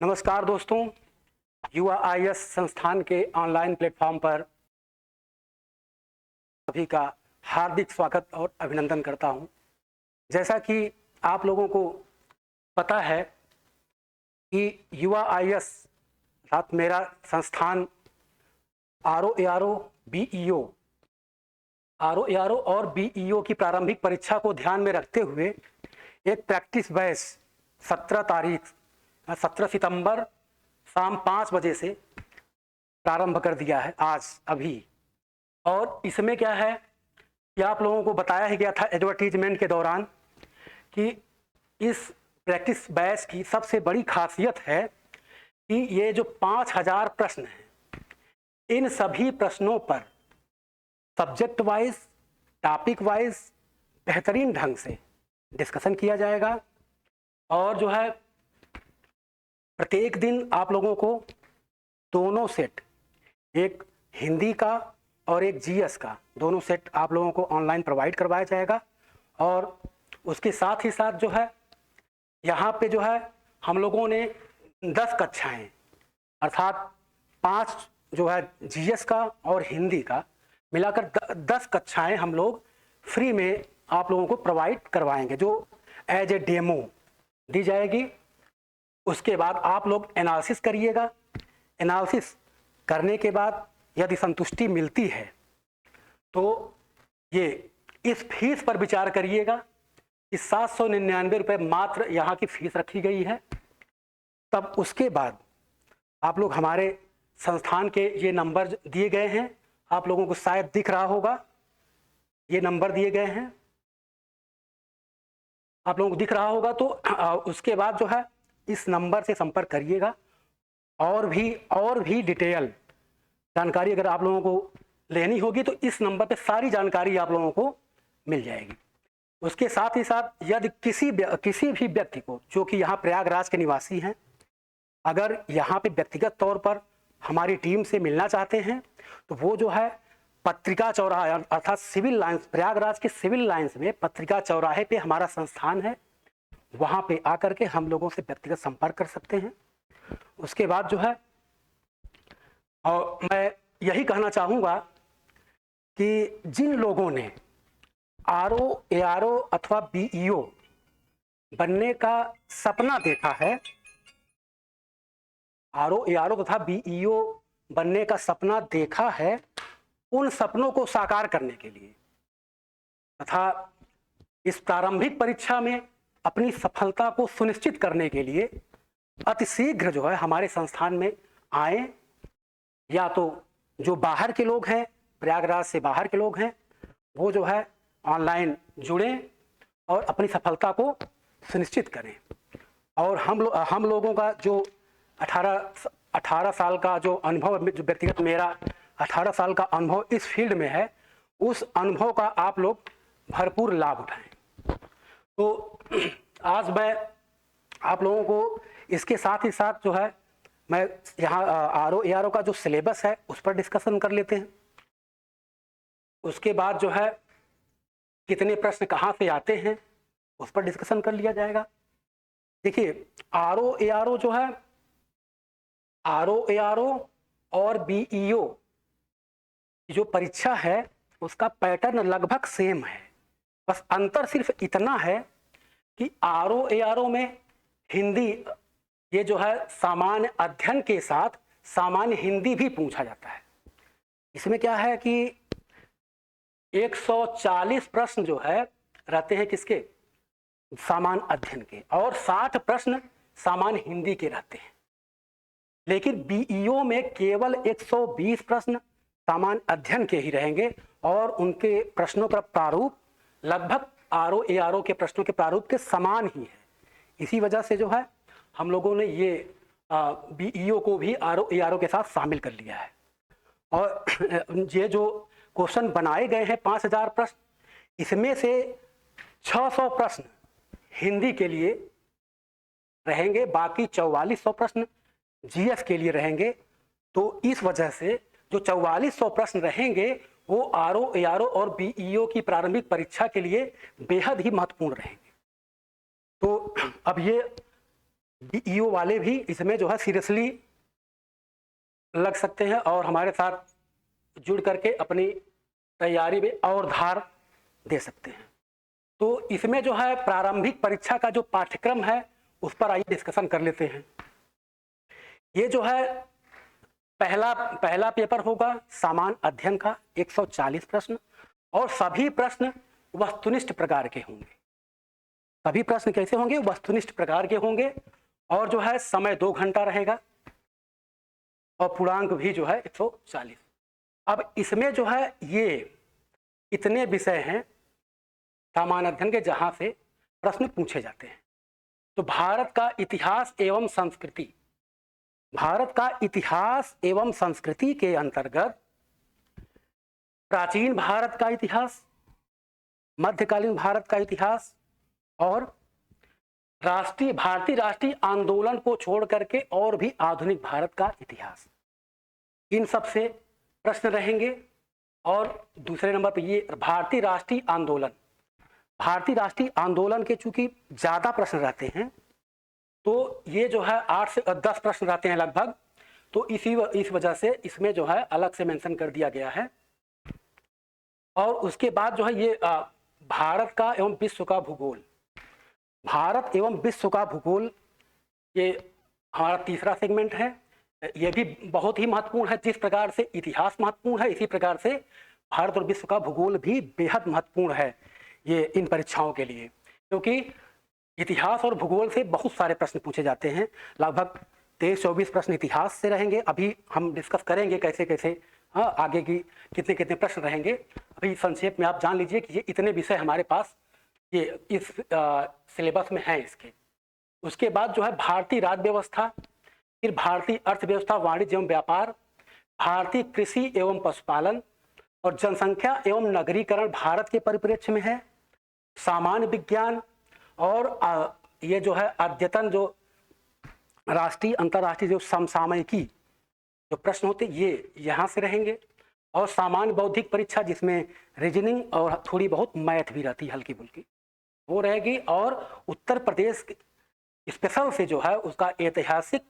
नमस्कार दोस्तों, युवा आईएएस संस्थान के ऑनलाइन प्लेटफॉर्म पर सभी का हार्दिक स्वागत और अभिनंदन करता हूं। जैसा कि आप लोगों को पता है कि युवा आईएएस अर्थात मेरा संस्थान आरओ एआरओ और बीईओ की प्रारंभिक परीक्षा को ध्यान में रखते हुए एक प्रैक्टिस बैच 17 सितंबर शाम 5 बजे से प्रारंभ कर दिया है आज अभी। और इसमें क्या है कि आप लोगों को बताया ही गया था एडवर्टीजमेंट के दौरान कि इस प्रैक्टिस बैच की सबसे बड़ी खासियत है कि ये जो 5000 प्रश्न हैं, इन सभी प्रश्नों पर सब्जेक्ट वाइज, टॉपिक वाइज बेहतरीन ढंग से डिस्कशन किया जाएगा। और जो है प्रत्येक दिन आप लोगों को दोनों सेट, एक हिंदी का और एक जीएस का, दोनों सेट आप लोगों को ऑनलाइन प्रोवाइड करवाया जाएगा। और उसके साथ ही साथ जो है यहाँ पे जो है हम लोगों ने 10 कक्षाएं अर्थात 5 जो है जीएस का और हिंदी का मिलाकर 10 कक्षाएं हम लोग फ्री में आप लोगों को प्रोवाइड करवाएंगे, जो एज ए डेमो दी जाएगी। उसके बाद आप लोग एनालिसिस करिएगा। एनालिसिस करने के बाद यदि संतुष्टि मिलती है तो ये इस फीस पर विचार करिएगा। इस 799 रुपये मात्र यहाँ की फीस रखी गई है। तब उसके बाद आप लोग हमारे संस्थान के ये नंबर दिए गए हैं, आप लोगों को शायद दिख रहा होगा, ये नंबर दिए गए हैं, आप लोगों को दिख रहा होगा। तो उसके बाद जो है इस नंबर से संपर्क करिएगा। और भी डिटेल जानकारी अगर आप लोगों को लेनी होगी तो इस नंबर पे सारी जानकारी आप लोगों को मिल जाएगी। उसके साथ ही साथ यदि किसी भी व्यक्ति को जो कि यहाँ प्रयागराज के निवासी हैं, अगर यहाँ पे व्यक्तिगत तौर पर हमारी टीम से मिलना चाहते हैं तो वो जो है पत्रिका चौराहे अर्थात सिविल लाइंस, प्रयागराज के सिविल लाइंस में पत्रिका चौराहे पे हमारा संस्थान है, वहाँ पे आकर के हम लोगों से व्यक्तिगत संपर्क कर सकते हैं। उसके बाद जो है और मैं यही कहना चाहूँगा कि जिन लोगों ने एआरओ अथवा बीईओ बनने का सपना देखा है, एआरओ तथा बीईओ बनने का सपना देखा है, उन सपनों को साकार करने के लिए तथा इस प्रारंभिक परीक्षा में अपनी सफलता को सुनिश्चित करने के लिए अतिशीघ्र जो है हमारे संस्थान में आए। या तो जो बाहर के लोग हैं, प्रयागराज से बाहर के लोग हैं, वो जो है ऑनलाइन जुड़ें और अपनी सफलता को सुनिश्चित करें। और हम लोगों का जो 18 साल का जो अनुभव, जो व्यक्तिगत मेरा 18 साल का अनुभव इस फील्ड में है, उस अनुभव का आप लोग भरपूर लाभ उठाएं। तो आज मैं आप लोगों को इसके साथ ही साथ जो है मैं यहाँ एआरओ का जो सिलेबस है उस पर डिस्कशन कर लेते हैं। उसके बाद जो है कितने प्रश्न कहाँ से आते हैं उस पर डिस्कशन कर लिया जाएगा। देखिए एआरओ जो है, एआरओ और बीईओ जो परीक्षा है उसका पैटर्न लगभग सेम है। बस अंतर सिर्फ इतना है कि एआरओ में हिंदी, ये जो है सामान्य अध्ययन के साथ सामान्य हिंदी भी पूछा जाता है। इसमें क्या है कि 140 प्रश्न जो है रहते हैं किसके, सामान्य अध्ययन के, और 60 प्रश्न सामान्य हिंदी के रहते हैं। लेकिन बीईओ में केवल 120 प्रश्न सामान्य अध्ययन के ही रहेंगे और उनके प्रश्नों का प्रारूप लगभग एआरओ के प्रश्नों के प्रारूप के समान ही है। इसी वजह से जो है हम लोगों ने ये बीईओ को भी एआरओ के साथ शामिल कर लिया है। और ये जो क्वेश्चन बनाए गए हैं 5000 प्रश्न, इसमें से 600 प्रश्न हिंदी के लिए रहेंगे, बाकी 4400 प्रश्न जीएस के लिए रहेंगे। तो इस वजह से जो 4400 प्रश्न रहेंगे वो एआरओ और बीईओ की प्रारंभिक परीक्षा के लिए बेहद ही महत्वपूर्ण रहेंगे। तो अब ये ईओ वाले भी इसमें जो है सीरियसली लग सकते हैं और हमारे साथ जुड़ करके अपनी तैयारी में और धार दे सकते हैं। तो इसमें जो है प्रारंभिक परीक्षा का जो पाठ्यक्रम है उस पर आइए डिस्कशन कर लेते हैं। ये जो है पहला पेपर होगा सामान्य अध्ययन का 140 प्रश्न और सभी प्रश्न वस्तुनिष्ठ प्रकार के होंगे। सभी प्रश्न कैसे होंगे? वस्तुनिष्ठ प्रकार के होंगे और जो है समय 2 घंटा रहेगा और पूर्णांक भी जो है 140। अब इसमें जो है ये इतने विषय हैं सामान्य अध्ययन के जहां से प्रश्न पूछे जाते हैं। तो भारत का इतिहास एवं संस्कृति, भारत का इतिहास एवं संस्कृति के अंतर्गत प्राचीन भारत का इतिहास, मध्यकालीन भारत का इतिहास और भारतीय राष्ट्रीय आंदोलन को छोड़ करके और भी आधुनिक भारत का इतिहास, इन सब से प्रश्न रहेंगे। और दूसरे नंबर पर ये भारतीय राष्ट्रीय आंदोलन के चूंकि ज्यादा प्रश्न रहते हैं तो ये जो है 8 से 10 प्रश्न रहते हैं लगभग, तो इस वजह से इसमें जो है अलग से मेंशन कर दिया गया है। और उसके बाद जो है ये भारत का एवं विश्व का भूगोल, भारत एवं विश्व का भूगोल, ये हमारा तीसरा सेगमेंट है। ये भी बहुत ही महत्वपूर्ण है। जिस प्रकार से इतिहास महत्वपूर्ण है इसी प्रकार से भारत और विश्व का भूगोल भी बेहद महत्वपूर्ण है ये इन परीक्षाओं के लिए, क्योंकि इतिहास और भूगोल से बहुत सारे प्रश्न पूछे जाते हैं। लगभग 23-24 प्रश्न इतिहास से रहेंगे। अभी हम डिस्कस करेंगे कैसे कैसे आगे की कितने कितने प्रश्न रहेंगे। अभी संक्षेप में आप जान लीजिए कि ये इतने विषय हमारे पास ये इस सिलेबस में है इसके। उसके बाद जो है भारतीय राज्य व्यवस्था, फिर भारतीय अर्थव्यवस्था, वाणिज्य एवं व्यापार, भारतीय कृषि एवं पशुपालन और जनसंख्या एवं नगरीकरण भारत के परिप्रेक्ष्य में है, सामान्य विज्ञान और ये जो है अद्यतन जो राष्ट्रीय अंतर्राष्ट्रीय जो समसामयिकी जो प्रश्न होते ये यहाँ से रहेंगे, और सामान्य बौद्धिक परीक्षा जिसमें रीजनिंग और थोड़ी बहुत मैथ भी रहती है हल्की फुल्की वो रहेगी, और उत्तर प्रदेश स्पेशल से जो है उसका ऐतिहासिक,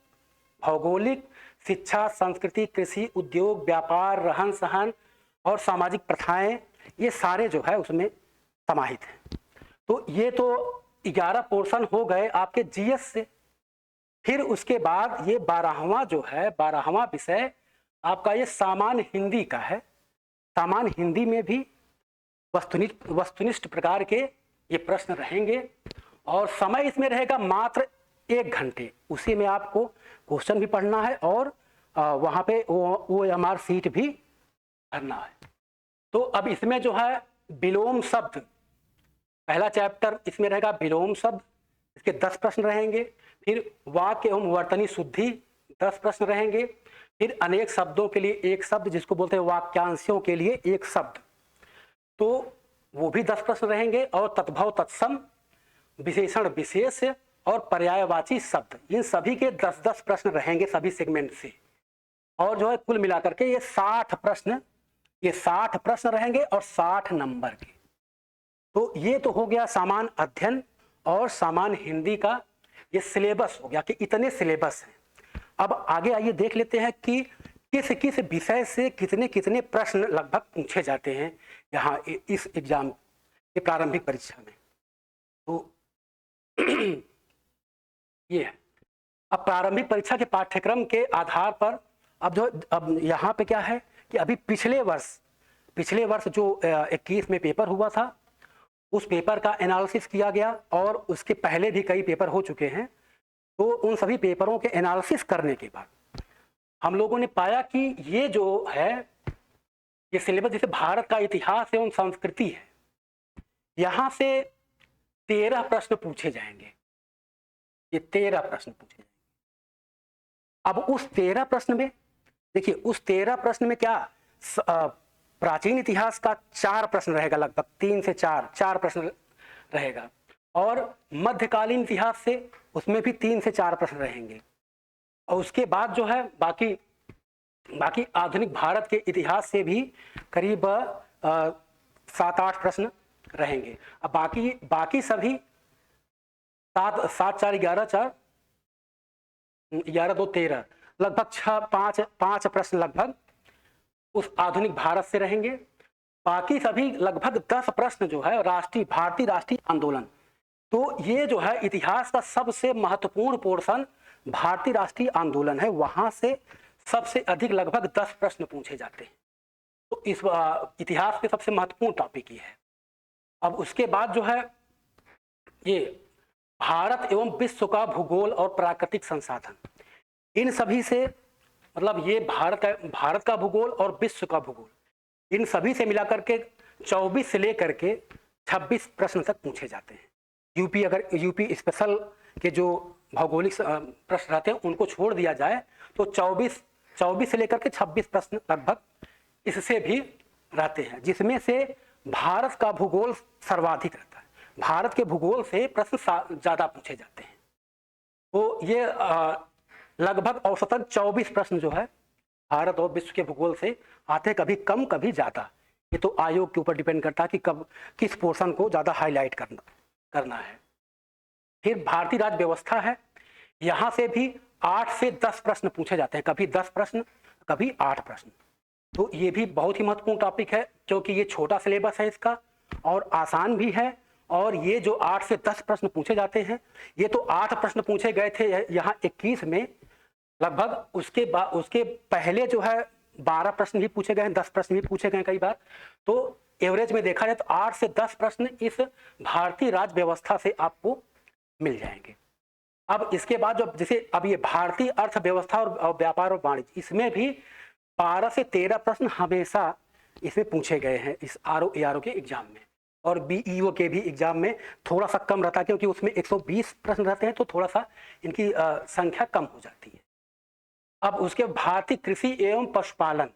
भौगोलिक, शिक्षा, संस्कृति, कृषि, उद्योग, व्यापार, रहन सहन और सामाजिक प्रथाएं, ये सारे जो है उसमें समाहित हैं। तो ये तो 11 पोर्शन हो गए आपके जीएस से। फिर उसके बाद ये 12वां जो है 12वां विषय आपका ये सामान्य हिंदी का है। सामान्य हिंदी में भी वस्तुनिष्ठ प्रकार के ये प्रश्न रहेंगे और समय इसमें रहेगा मात्र 1 घंटे। उसी में आपको क्वेश्चन भी पढ़ना है और वहाँ पे OMR सीट भी भरना है। तो अब इसमें जो है विलोम शब्द, पहला चैप्टर इसमें रहेगा विलोम शब्द, इसके 10 प्रश्न रहेंगे। फिर वाक्य एवं वर्तनी शुद्धि 10 प्रश्न रहेंगे। फिर अनेक शब्दों के लिए एक शब्द जिसको बोलते हैं वाक्यांशों के लिए एक शब्द, तो वो भी 10 प्रश्न रहेंगे। और तद्भव तत्सम, विशेषण विशेष और पर्यायवाची शब्द, इन सभी के 10-10 प्रश्न रहेंगे सभी सेगमेंट से। और जो है कुल मिलाकर के ये 60 प्रश्न रहेंगे और 60 नंबर के। तो ये तो हो गया सामान्य अध्ययन और सामान्य हिंदी का ये सिलेबस हो गया कि इतने सिलेबस हैं। अब आगे आइए देख लेते हैं कि किस किस विषय से कितने कितने प्रश्न लगभग पूछे जाते हैं यहाँ इस एग्जाम के प्रारंभिक परीक्षा में। तो ये है। अब प्रारंभिक परीक्षा के पाठ्यक्रम के आधार पर अब यहाँ पे क्या है कि अभी पिछले वर्ष जो 21 में पेपर हुआ था उस पेपर का एनालिसिस किया गया और उसके पहले भी कई पेपर हो चुके हैं। तो उन सभी पेपरों के एनालिसिस करने के बाद हम लोगों ने पाया कि ये जो है ये सिलेबस जैसे भारत का इतिहास एवं संस्कृति है, यहाँ से 13 प्रश्न पूछे जाएंगे। ये 13 प्रश्न पूछे जाएंगे। अब उस 13 प्रश्न में देखिए, उस 13 प्रश्न में क्या प्राचीन इतिहास का 4 प्रश्न रहेगा, लगभग 3 से 4 प्रश्न रहेगा। और मध्यकालीन इतिहास से उसमें भी 3 से 4 प्रश्न रहेंगे। और उसके बाद जो है बाकी आधुनिक भारत के इतिहास से भी करीब 7-8 प्रश्न रहेंगे। अब बाकी सभी 7 4 11 4 11 2 13 लगभग 5 प्रश्न लगभग उस आधुनिक भारत से रहेंगे। बाकी सभी लगभग 10 प्रश्न जो है भारतीय राष्ट्रीय आंदोलन। तो ये जो है इतिहास का सबसे महत्वपूर्ण पोर्शन भारतीय राष्ट्रीय आंदोलन है, वहां से सबसे अधिक लगभग 10 प्रश्न पूछे जाते हैं। तो इस इतिहास के सबसे महत्वपूर्ण टॉपिक ये है। अब उसके बाद जो है ये भारत एवं विश्व का भूगोल और प्राकृतिक संसाधन, इन सभी से मतलब ये भारत का भूगोल और विश्व का भूगोल, इन सभी से मिलाकर के 24 से लेकर के 26 प्रश्न तक पूछे जाते हैं। यूपी स्पेशल के जो भौगोलिक प्रश्न रहते हैं उनको छोड़ दिया जाए तो 24 से लेकर के 26 प्रश्न लगभग इससे भी रहते हैं, जिसमें से भारत का भूगोल सर्वाधिक रहता है। भारत के भूगोल से प्रश्न ज्यादा पूछे जाते हैं। तो ये लगभग औसतन 24 प्रश्न जो है भारत और विश्व के भूगोल से आते हैं, कभी कम कभी ज्यादा। ये तो आयोग के ऊपर डिपेंड करता है कि कब किस पोर्शन को ज्यादा हाईलाइट करना है। फिर भारतीय राज्य व्यवस्था है, यहां से भी 8 से 10 प्रश्न पूछे जाते हैं, कभी 10 प्रश्न कभी 8 प्रश्न। तो ये भी बहुत ही महत्वपूर्ण टॉपिक है, क्योंकि ये छोटा सिलेबस है इसका और आसान भी है। और ये जो 8 से 10 प्रश्न पूछे जाते हैं, ये तो 8 प्रश्न पूछे गए थे यहाँ 21 में, लगभग उसके पहले जो है 12 प्रश्न भी पूछे गए हैं, 10 प्रश्न भी पूछे गए कई बार। तो एवरेज में देखा जाए तो 8 से 10 प्रश्न इस भारतीय राज्य व्यवस्था से आपको मिल जाएंगे। अब इसके बाद जो जैसे अब ये भारतीय अर्थव्यवस्था और व्यापार और वाणिज्य, इसमें भी 12 से 13 प्रश्न हमेशा इसमें पूछे गए हैं इस RO के एग्जाम में। और BEO के भी एग्जाम में थोड़ा सा कम रहता है, क्योंकि उसमें 120 प्रश्न रहते हैं, तो थोड़ा सा इनकी संख्या कम हो जाती है। अब उसके भारतीय कृषि एवं पशुपालन,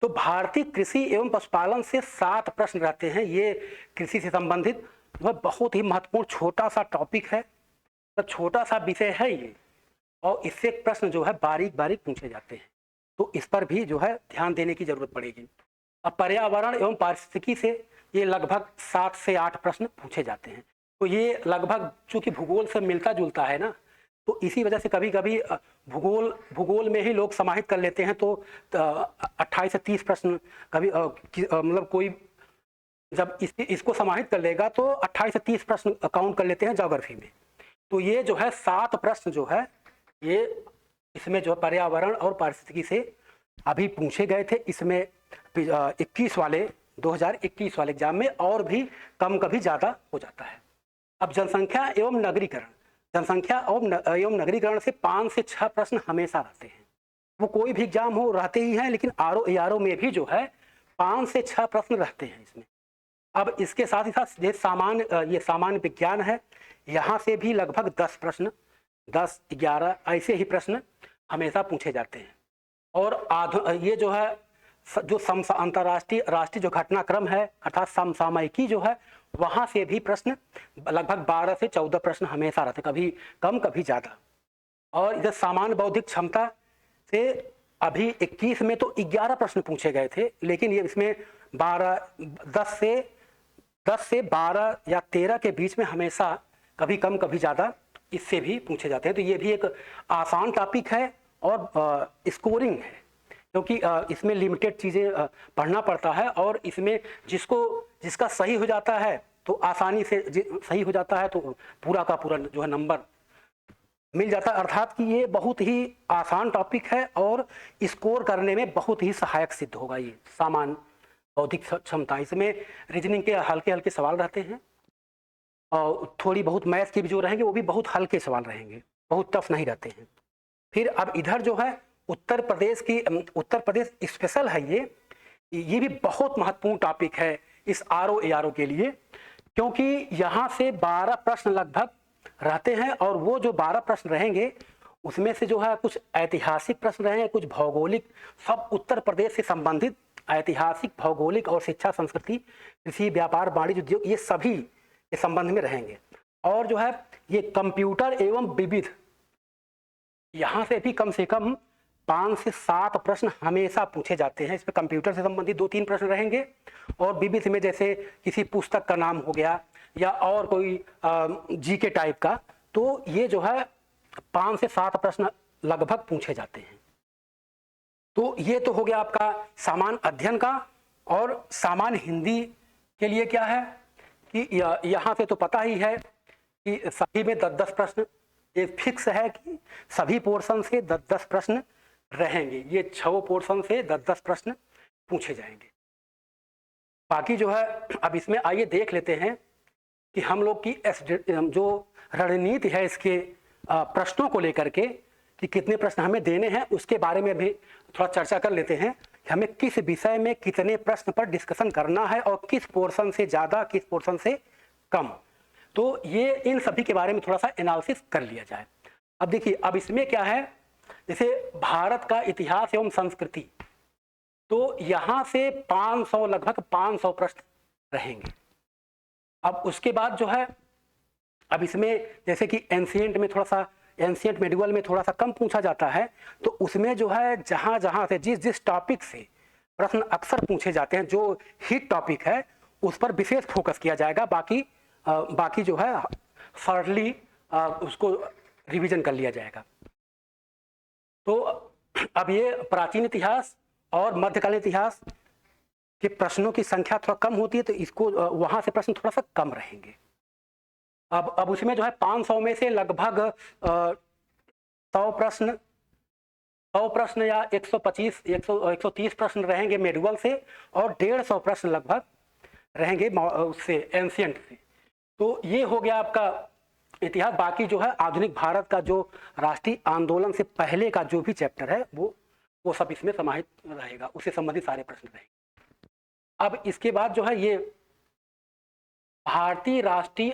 तो भारतीय कृषि एवं पशुपालन से 7 प्रश्न रहते हैं। ये कृषि से संबंधित वह बहुत ही महत्वपूर्ण छोटा सा टॉपिक है, तो छोटा सा विषय है ये, और इससे प्रश्न जो है बारीक बारीक पूछे जाते हैं। तो इस पर भी जो है ध्यान देने की जरूरत पड़ेगी। अब पर्यावरण एवं पारिस्थितिकी से ये लगभग 7 से 8 प्रश्न पूछे जाते हैं। तो ये लगभग चूंकि भूगोल से मिलता जुलता है ना, तो इसी वजह से कभी कभी भूगोल में ही लोग समाहित कर लेते हैं। तो 28 से 30 प्रश्न कभी मतलब कोई जब इसको समाहित कर लेगा तो 28 से 30 प्रश्न काउंट कर लेते हैं ज्योग्राफी में। तो ये जो है 7 प्रश्न जो है ये इसमें जो है पर्यावरण और पारिस्थितिकी से अभी पूछे गए थे। इसमें 2021 वाले एग्जाम में और भी कम कभी ज्यादा हो जाता है। अब जनसंख्या एवं नगरीकरण से 5 से 6 प्रश्न हमेशा रहते हैं। वो कोई भी एग्जाम हो रहते ही हैं, लेकिन RO में भी जो है 5 से 6 प्रश्न रहते हैं इसमें। अब इसके साथ ही साथ ये सामान्य विज्ञान है, यहाँ से भी लगभग 10 प्रश्न 10-11 ऐसे ही प्रश्न हमेशा पूछे जाते हैं। और ये जो है जो अंतर्राष्ट्रीय राष्ट्रीय जो घटनाक्रम है अर्थात समसामयिकी जो है, वहां से भी प्रश्न लगभग 12 से 14 प्रश्न हमेशा रहते, कभी कम कभी ज्यादा। और इधर सामान्य बौद्धिक क्षमता से अभी 21 में तो 11 प्रश्न पूछे गए थे, लेकिन ये इसमें 10 से 12 या 13 के बीच में हमेशा कभी कम कभी ज्यादा इससे भी पूछे जाते हैं। तो ये भी एक आसान टॉपिक है और स्कोरिंग है, क्योंकि इसमें लिमिटेड चीजें पढ़ना पड़ता है, और इसमें जिसका सही हो जाता है तो आसानी से सही हो जाता है, तो पूरा का पूरा जो है नंबर मिल जाता है। अर्थात कि ये बहुत ही आसान टॉपिक है और स्कोर करने में बहुत ही सहायक सिद्ध होगा। ये सामान्य बौद्धिक क्षमता, इसमें रीजनिंग के हल्के हल्के सवाल रहते हैं और थोड़ी बहुत मैथ्स के भी जो रहेंगे वो भी बहुत हल्के सवाल रहेंगे, बहुत टफ नहीं रहते हैं। फिर अब इधर जो है उत्तर प्रदेश स्पेशल है, ये भी बहुत महत्वपूर्ण टॉपिक है इस RO के लिए, क्योंकि यहाँ से 12 प्रश्न लगभग रहते हैं। और वो जो 12 प्रश्न रहेंगे उसमें से जो है कुछ ऐतिहासिक प्रश्न रहेंगे, कुछ भौगोलिक, सब उत्तर प्रदेश से संबंधित ऐतिहासिक, भौगोलिक और शिक्षा, संस्कृति, कृषि, व्यापार, वाणिज्य, उद्योग, ये सभी के संबंध में रहेंगे। और जो है ये कंप्यूटर एवं विविध, यहाँ से भी कम से कम 5 से 7 प्रश्न हमेशा पूछे जाते हैं। इसमें कंप्यूटर से संबंधित 2-3 प्रश्न रहेंगे, और विविध में जैसे किसी पुस्तक का नाम हो गया या और कोई GK टाइप का, तो ये जो है 5 से 7 प्रश्न लगभग पूछे जाते हैं। तो ये तो हो गया आपका सामान्य अध्ययन का। और सामान्य हिंदी के लिए क्या है कि यहाँ से तो पता ही है कि सभी में 10-10 प्रश्न, एक फिक्स है कि सभी पोर्शन से 10-10 प्रश्न रहेंगे। ये 6 पोर्शन से 10-10 प्रश्न पूछे जाएंगे। बाकी जो है अब इसमें आइए देख लेते हैं कि हम लोग की जो रणनीति है इसके प्रश्नों को लेकर के कि कितने प्रश्न हमें देने हैं, उसके बारे में भी थोड़ा चर्चा कर लेते हैं कि हमें किस विषय में कितने प्रश्न पर डिस्कशन करना है और किस पोर्शन से ज़्यादा किस पोर्शन से कम। तो ये इन सभी के बारे में थोड़ा सा एनालिसिस कर लिया जाए। अब देखिए, अब इसमें क्या है, जैसे भारत का इतिहास एवं संस्कृति, तो यहाँ से 500 लगभग 500 प्रश्न रहेंगे। अब उसके बाद जो है अब इसमें जैसे कि एंशिएंट में थोड़ा सा, एंशिएंट मेडिवल में थोड़ा सा कम पूछा जाता है, तो उसमें जो है जहाँ जहाँ से जिस टॉपिक से प्रश्न अक्सर पूछे जाते हैं, जो हिट टॉपिक है उस पर विशेष फोकस किया जाएगा। बाकी जो है फर्ली उसको रिवीजन कर लिया जाएगा। तो अब ये प्राचीन इतिहास और मध्यकालीन इतिहास के प्रश्नों की संख्या थोड़ा कम होती है, तो इसको वहां से प्रश्न थोड़ा सा कम रहेंगे। अब उसमें जो है 500 में से लगभग 100 प्रश्न या 125 130 प्रश्न रहेंगे मेडुअल से, और 150 प्रश्न लगभग रहेंगे उससे एंशिएंट से। तो ये हो गया आपका इतिहास। बाकी जो है आधुनिक भारत का जो राष्ट्रीय आंदोलन से पहले का जो भी चैप्टर है वो सब इसमें समाहित रहेगा, उससे संबंधित सारे प्रश्न रहेंगे। अब इसके बाद जो है ये भारतीय राष्ट्रीय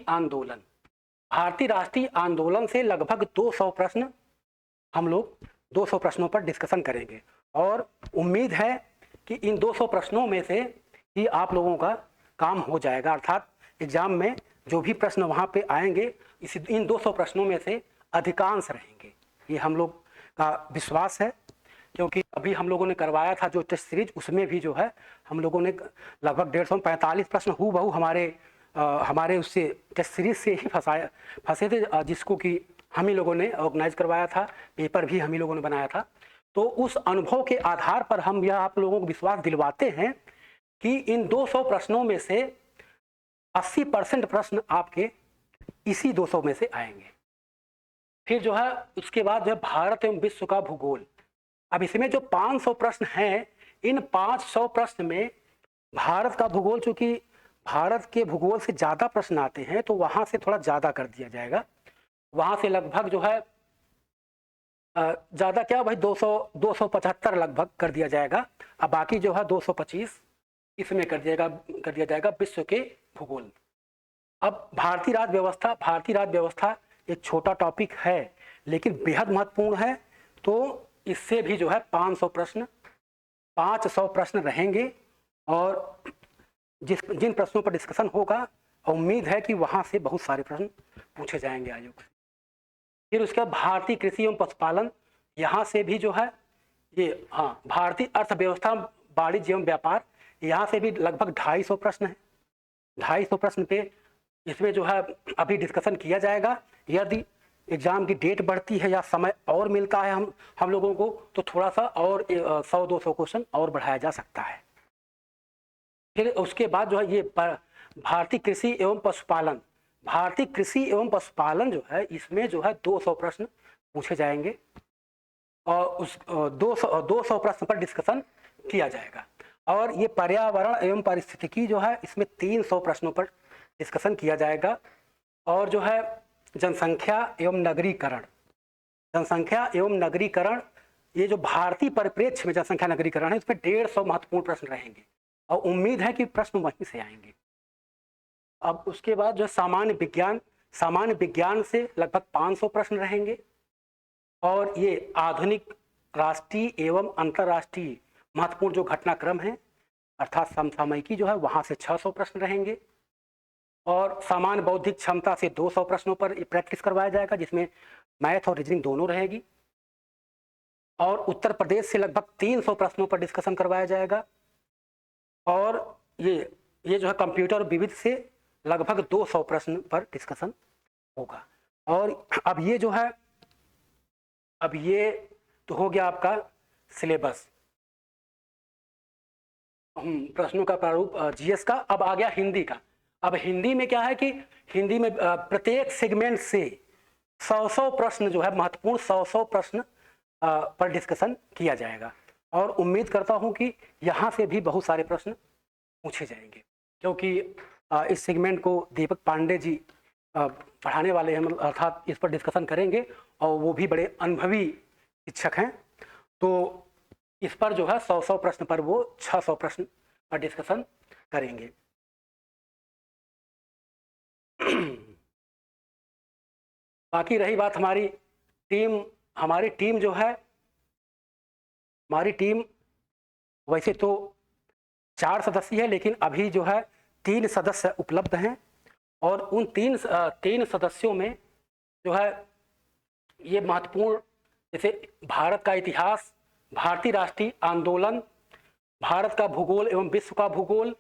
आंदोलन से लगभग 200 प्रश्न हम लोग 200 प्रश्नों पर डिस्कशन करेंगे। और उम्मीद है कि इन 200 प्रश्नों में से ही आप लोगों का काम हो जाएगा, अर्थात एग्जाम में जो भी प्रश्न वहाँ पे आएंगे इन 200 प्रश्नों में से अधिकांश रहेंगे, ये हम लोग का विश्वास है। क्योंकि अभी हम लोगों ने करवाया था जो टेस्ट सीरीज, उसमें भी जो है हम लोगों ने लगभग 145 प्रश्न हूबहू हमारे उससे टेस्ट सीरीज से ही फंसे थे, जिसको कि हम ही लोगों ने ऑर्गेनाइज करवाया था, पेपर भी हम ही लोगों ने बनाया था। तो उस अनुभव के आधार पर हम यह आप लोगों को विश्वास दिलवाते हैं कि इन 200 प्रश्नों में से 80% प्रश्न आपके इसी 200 में से आएंगे। फिर जो है उसके बाद जो है भारत एवं विश्व का भूगोल। अब इसमें जो 500 प्रश्न हैं, इन 500 प्रश्न में भारत का भूगोल, चूंकि भारत के भूगोल से ज़्यादा प्रश्न आते हैं तो वहाँ से थोड़ा ज़्यादा कर दिया जाएगा। वहाँ से लगभग जो है ज़्यादा क्या भाई 275 लगभग कर दिया जाएगा। अब बाकी जो है 225 इसमें कर दिया जाएगा विश्व के भूगोल। अब भारतीय राज्य व्यवस्था एक छोटा टॉपिक है लेकिन बेहद महत्वपूर्ण है, तो इससे भी जो है 500 प्रश्न रहेंगे। और जिन प्रश्नों पर डिस्कशन होगा, उम्मीद है कि वहाँ से बहुत सारे प्रश्न पूछे जाएंगे आयोग से। फिर उसके बाद भारतीय कृषि एवं पशुपालन, यहाँ से भी जो है ये भारतीय अर्थव्यवस्था वाणिज्य एवं व्यापार, यहाँ से भी लगभग 250 प्रश्न है। 250 प्रश्न पे इसमें जो है अभी डिस्कशन किया जाएगा। यदि एग्जाम की डेट बढ़ती है या समय और मिलता है हम लोगों को, तो थोड़ा सा और 100-200 क्वेश्चन और बढ़ाया जा सकता है। फिर उसके बाद जो है ये भारतीय कृषि एवं पशुपालन जो है, इसमें जो है 200 प्रश्न पूछे जाएंगे और उस 200 प्रश्न पर डिस्कशन किया जाएगा। और ये पर्यावरण एवं पारिस्थितिकी जो है, इसमें 300 प्रश्नों पर डिस्कशन किया जाएगा। और जो है जनसंख्या एवं नगरीकरण, ये जो भारतीय परिप्रेक्ष्य में जनसंख्या नगरीकरण है, इसमें 150 महत्वपूर्ण प्रश्न रहेंगे और उम्मीद है कि प्रश्न वहीं से आएंगे। अब उसके बाद जो सामान्य विज्ञान से लगभग 500 प्रश्न रहेंगे। और ये आधुनिक राष्ट्रीय एवं अंतर्राष्ट्रीय महत्वपूर्ण जो घटनाक्रम है अर्थात समसामयिकी जो है, वहाँ से 600 प्रश्न रहेंगे। और सामान्य बौद्धिक क्षमता से 200 प्रश्नों पर प्रैक्टिस करवाया जाएगा, जिसमें मैथ और रीजनिंग दोनों रहेगी। और उत्तर प्रदेश से लगभग 300 प्रश्नों पर डिस्कशन करवाया जाएगा। और ये जो है कंप्यूटर विविध से लगभग 200 प्रश्न पर डिस्कशन होगा। और अब ये जो है अब ये तो हो गया आपका सिलेबस, प्रश्नों का प्रारूप जीएस का। अब आ गया हिंदी का। अब हिंदी में क्या है कि हिंदी में प्रत्येक सेगमेंट से 100 प्रश्न जो है महत्वपूर्ण 100 प्रश्न पर डिस्कशन किया जाएगा, और उम्मीद करता हूं कि यहाँ से भी बहुत सारे प्रश्न पूछे जाएंगे, क्योंकि इस सेगमेंट को दीपक पांडे जी पढ़ाने वाले हैं, अर्थात इस पर डिस्कशन करेंगे, और वो भी बड़े अनुभवी शिक्षक हैं। तो इस पर जो है 100 प्रश्न पर वो 600 प्रश्न पर डिस्कशन करेंगे। बाकी रही बात हमारी टीम जो है, हमारी टीम वैसे तो 4 सदस्य है, लेकिन अभी जो है 3 सदस्य उपलब्ध हैं, और उन तीन सदस्यों में जो है ये महत्वपूर्ण, जैसे भारत का इतिहास, भारतीय राष्ट्रीय आंदोलन, भारत का भूगोल एवं विश्व का भूगोल,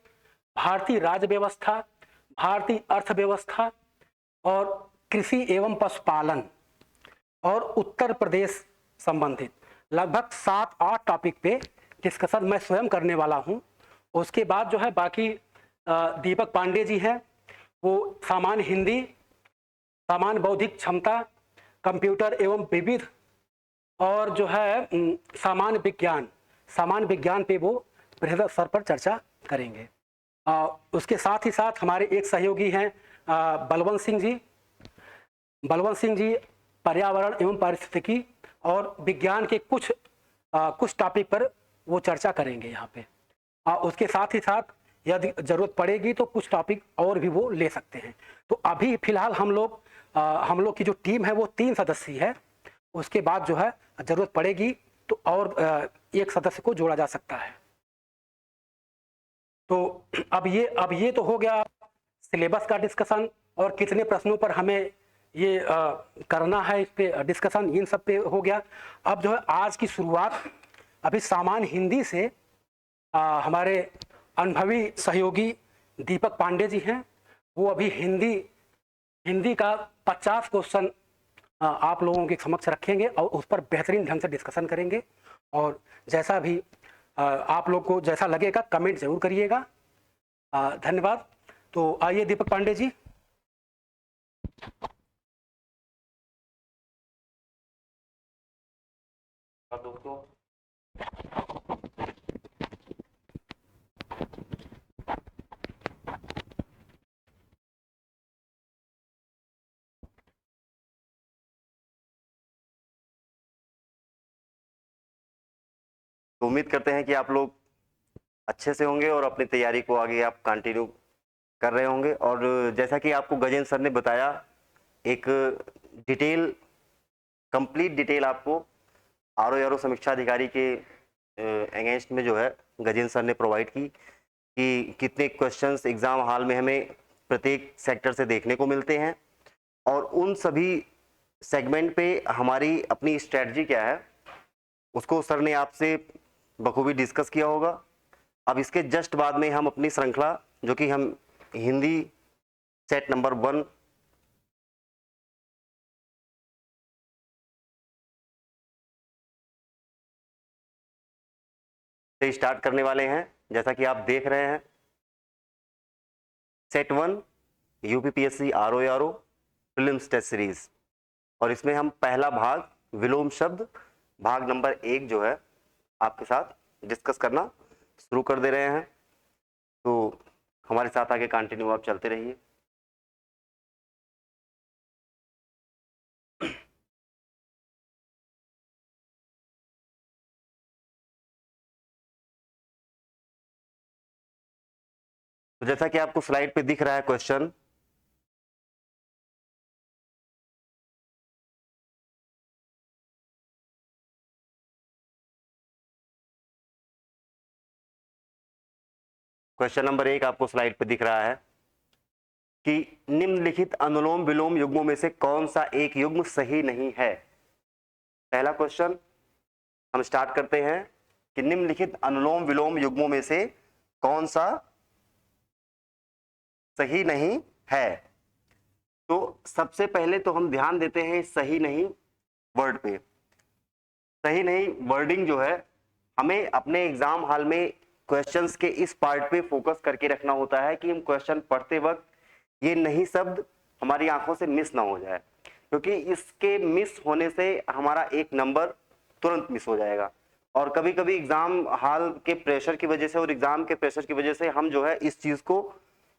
भारतीय राज्य व्यवस्था, भारतीय अर्थव्यवस्था, और कृषि एवं पशुपालन, और उत्तर प्रदेश संबंधित लगभग 7-8 टॉपिक पे डिस्कशन मैं स्वयं करने वाला हूं। उसके बाद जो है बाकी दीपक पांडे जी हैं, वो सामान्य हिंदी, सामान्य बौद्धिक क्षमता, कंप्यूटर एवं विविध, और जो है सामान्य विज्ञान पे वो बृहद स्तर पर चर्चा करेंगे। उसके साथ ही साथ हमारे एक सहयोगी हैं बलवंत सिंह जी पर्यावरण एवं पारिस्थितिकी और विज्ञान के कुछ टॉपिक पर वो चर्चा करेंगे यहाँ पे। उसके साथ ही साथ यदि जरूरत पड़ेगी तो कुछ टॉपिक और भी वो ले सकते हैं। तो अभी फिलहाल हम लोग की जो टीम है वो 3 सदस्यीय है। उसके बाद जो है जरूरत पड़ेगी तो और एक सदस्य को जोड़ा जा सकता है। तो अब ये तो हो गया सिलेबस का डिस्कशन, और कितने प्रश्नों पर हमें ये करना है, इस पे डिस्कशन, इन सब पे हो गया। अब जो है आज की शुरुआत अभी सामान्य हिंदी से हमारे अनुभवी सहयोगी दीपक पांडे जी हैं, वो अभी हिंदी का 50 क्वेश्चन आप लोगों के समक्ष रखेंगे और उस पर बेहतरीन ढंग से डिस्कशन करेंगे। और जैसा भी आप लोग को जैसा लगेगा कमेंट जरूर करिएगा। धन्यवाद। तो आइए दीपक पांडे जी। दोस्तों, तो उम्मीद करते हैं कि आप लोग अच्छे से होंगे और अपनी तैयारी को आगे आप कंटिन्यू कर रहे होंगे। और जैसा कि आपको गजेंद्र सर ने बताया, एक कंप्लीट डिटेल आपको आरओ समीक्षा अधिकारी के अगेंस्ट में जो है गजेंद्र सर ने प्रोवाइड की कि कितने क्वेश्चंस एग्जाम हॉल में हमें प्रत्येक सेक्टर से देखने को मिलते हैं, और उन सभी सेगमेंट पे हमारी अपनी स्ट्रेटजी क्या है उसको सर ने आपसे बखूबी डिस्कस किया होगा। अब इसके जस्ट बाद में हम अपनी श्रृंखला, जो कि हम हिंदी सेट नंबर 1 से स्टार्ट करने वाले हैं। जैसा कि आप देख रहे हैं, set 1 UPPSC RO prelims test series, और इसमें हम पहला भाग विलोम शब्द भाग नंबर 1 जो है आपके साथ डिस्कस करना शुरू कर दे रहे हैं। तो हमारे साथ आगे कंटिन्यू आप चलते रहिए। तो जैसा कि आपको स्लाइड पे दिख रहा है क्वेश्चन, क्वेश्चन नंबर 1 आपको स्लाइड पे दिख रहा है कि निम्नलिखित अनुलोम विलोम युग्मों में से कौन सा एक युग्म सही नहीं है। पहला क्वेश्चन हम स्टार्ट करते हैं कि निम्नलिखित अनुलोम विलोम युग्मों में से कौन सा सही नहीं है। तो सबसे पहले तो हम ध्यान देते हैं सही नहीं वर्ड पे। सही नहीं वर्डिंग जो है हमें अपने एग्जाम हॉल में क्वेश्चंस के इस पार्ट पे फोकस करके रखना होता है कि हम क्वेश्चन पढ़ते वक्त ये नहीं शब्द हमारी आंखों से मिस ना हो जाए, क्योंकि इसके मिस होने से हमारा एक नंबर तुरंत मिस हो जाएगा। और कभी कभी एग्जाम हॉल के प्रेशर की वजह से और एग्जाम के प्रेशर की वजह से हम जो है इस चीज को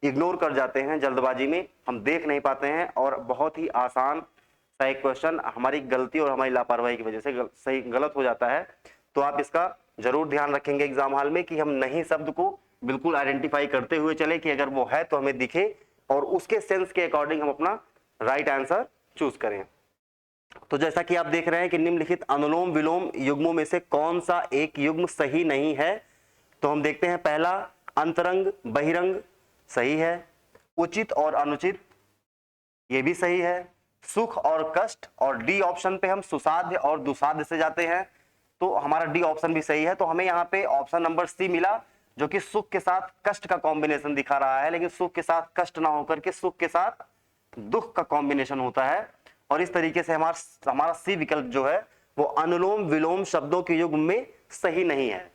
इग्नोर कर जाते हैं, जल्दबाजी में हम देख नहीं पाते हैं और बहुत ही आसान सा एक क्वेश्चन हमारी गलती और हमारी लापरवाही की वजह से सही गलत हो जाता है। तो आप इसका जरूर ध्यान रखेंगे एग्जाम हॉल में कि हम नहीं शब्द को बिल्कुल आइडेंटिफाई करते हुए चले कि अगर वो है तो हमें दिखे और उसके सेंस के अकॉर्डिंग हम अपना राइट आंसर चूज करें। तो जैसा कि आप देख रहे हैं कि निम्नलिखित अनुलोम विलोम युग्मों में से कौन सा एक युग्म सही नहीं है, तो हम देखते हैं पहला अंतरंग बहिरंग सही है, उचित और अनुचित ये भी सही है, सुख और कष्ट और डी ऑप्शन पे हम सुसाध्य और दुसाध्य से जाते हैं तो हमारा डी ऑप्शन भी सही है। तो हमें यहाँ पे ऑप्शन नंबर सी मिला जो कि सुख के साथ कष्ट का कॉम्बिनेशन दिखा रहा है, लेकिन सुख के साथ कष्ट ना होकर के सुख के साथ दुख का कॉम्बिनेशन होता है और इस तरीके से हमारा सी विकल्प जो है वो अनुलोम विलोम शब्दों के युग्म में सही नहीं है।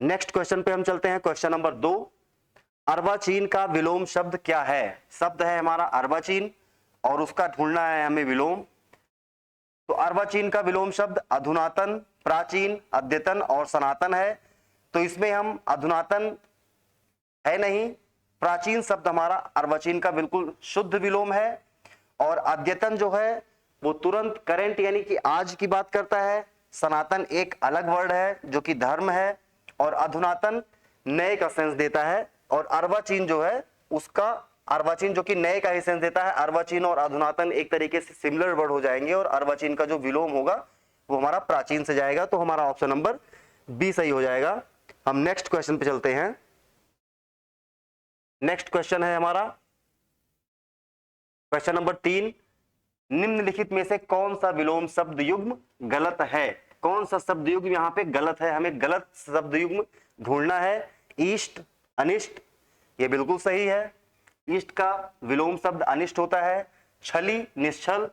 नेक्स्ट क्वेश्चन पे हम चलते हैं, क्वेश्चन नंबर 2, अर्वाचीन का विलोम शब्द क्या है? शब्द है हमारा अर्वाचीन और उसका ढूंढना है हमें विलोम। तो अर्वाचीन का विलोम शब्द अधुनातन, प्राचीन, अद्यतन और सनातन है। तो इसमें हम अधुनातन है नहीं, प्राचीन शब्द हमारा अर्वाचीन का बिल्कुल शुद्ध विलोम है और अद्यतन जो है वो तुरंत करंट यानी कि आज की बात करता है, सनातन एक अलग वर्ड है जो कि धर्म है और अधुनातन नए का सेंस देता है और अर्वाचीन जो है उसका अर्वाचीन जो कि नए का ही सेंस देता है। अर्वाचीन और अधुनातन एक तरीके से सिमिलर वर्ड हो जाएंगे और अर्वाचीन का जो विलोम होगा वो हमारा प्राचीन से जाएगा। तो हमारा ऑप्शन नंबर बी सही हो जाएगा। हम नेक्स्ट क्वेश्चन पे चलते हैं। नेक्स्ट क्वेश्चन है हमारा क्वेश्चन नंबर 3, निम्नलिखित में से कौन सा विलोम शब्द युग्म गलत है? कौन सा शब्द युग्म यहाँ पे गलत है? हमें गलत शब्द युग्म ढूंढना है। ईष्ट, अनिष्ट ये बिल्कुल सही है, इष्ट का विलोम शब्द अनिष्ट होता है। छली, निश्चल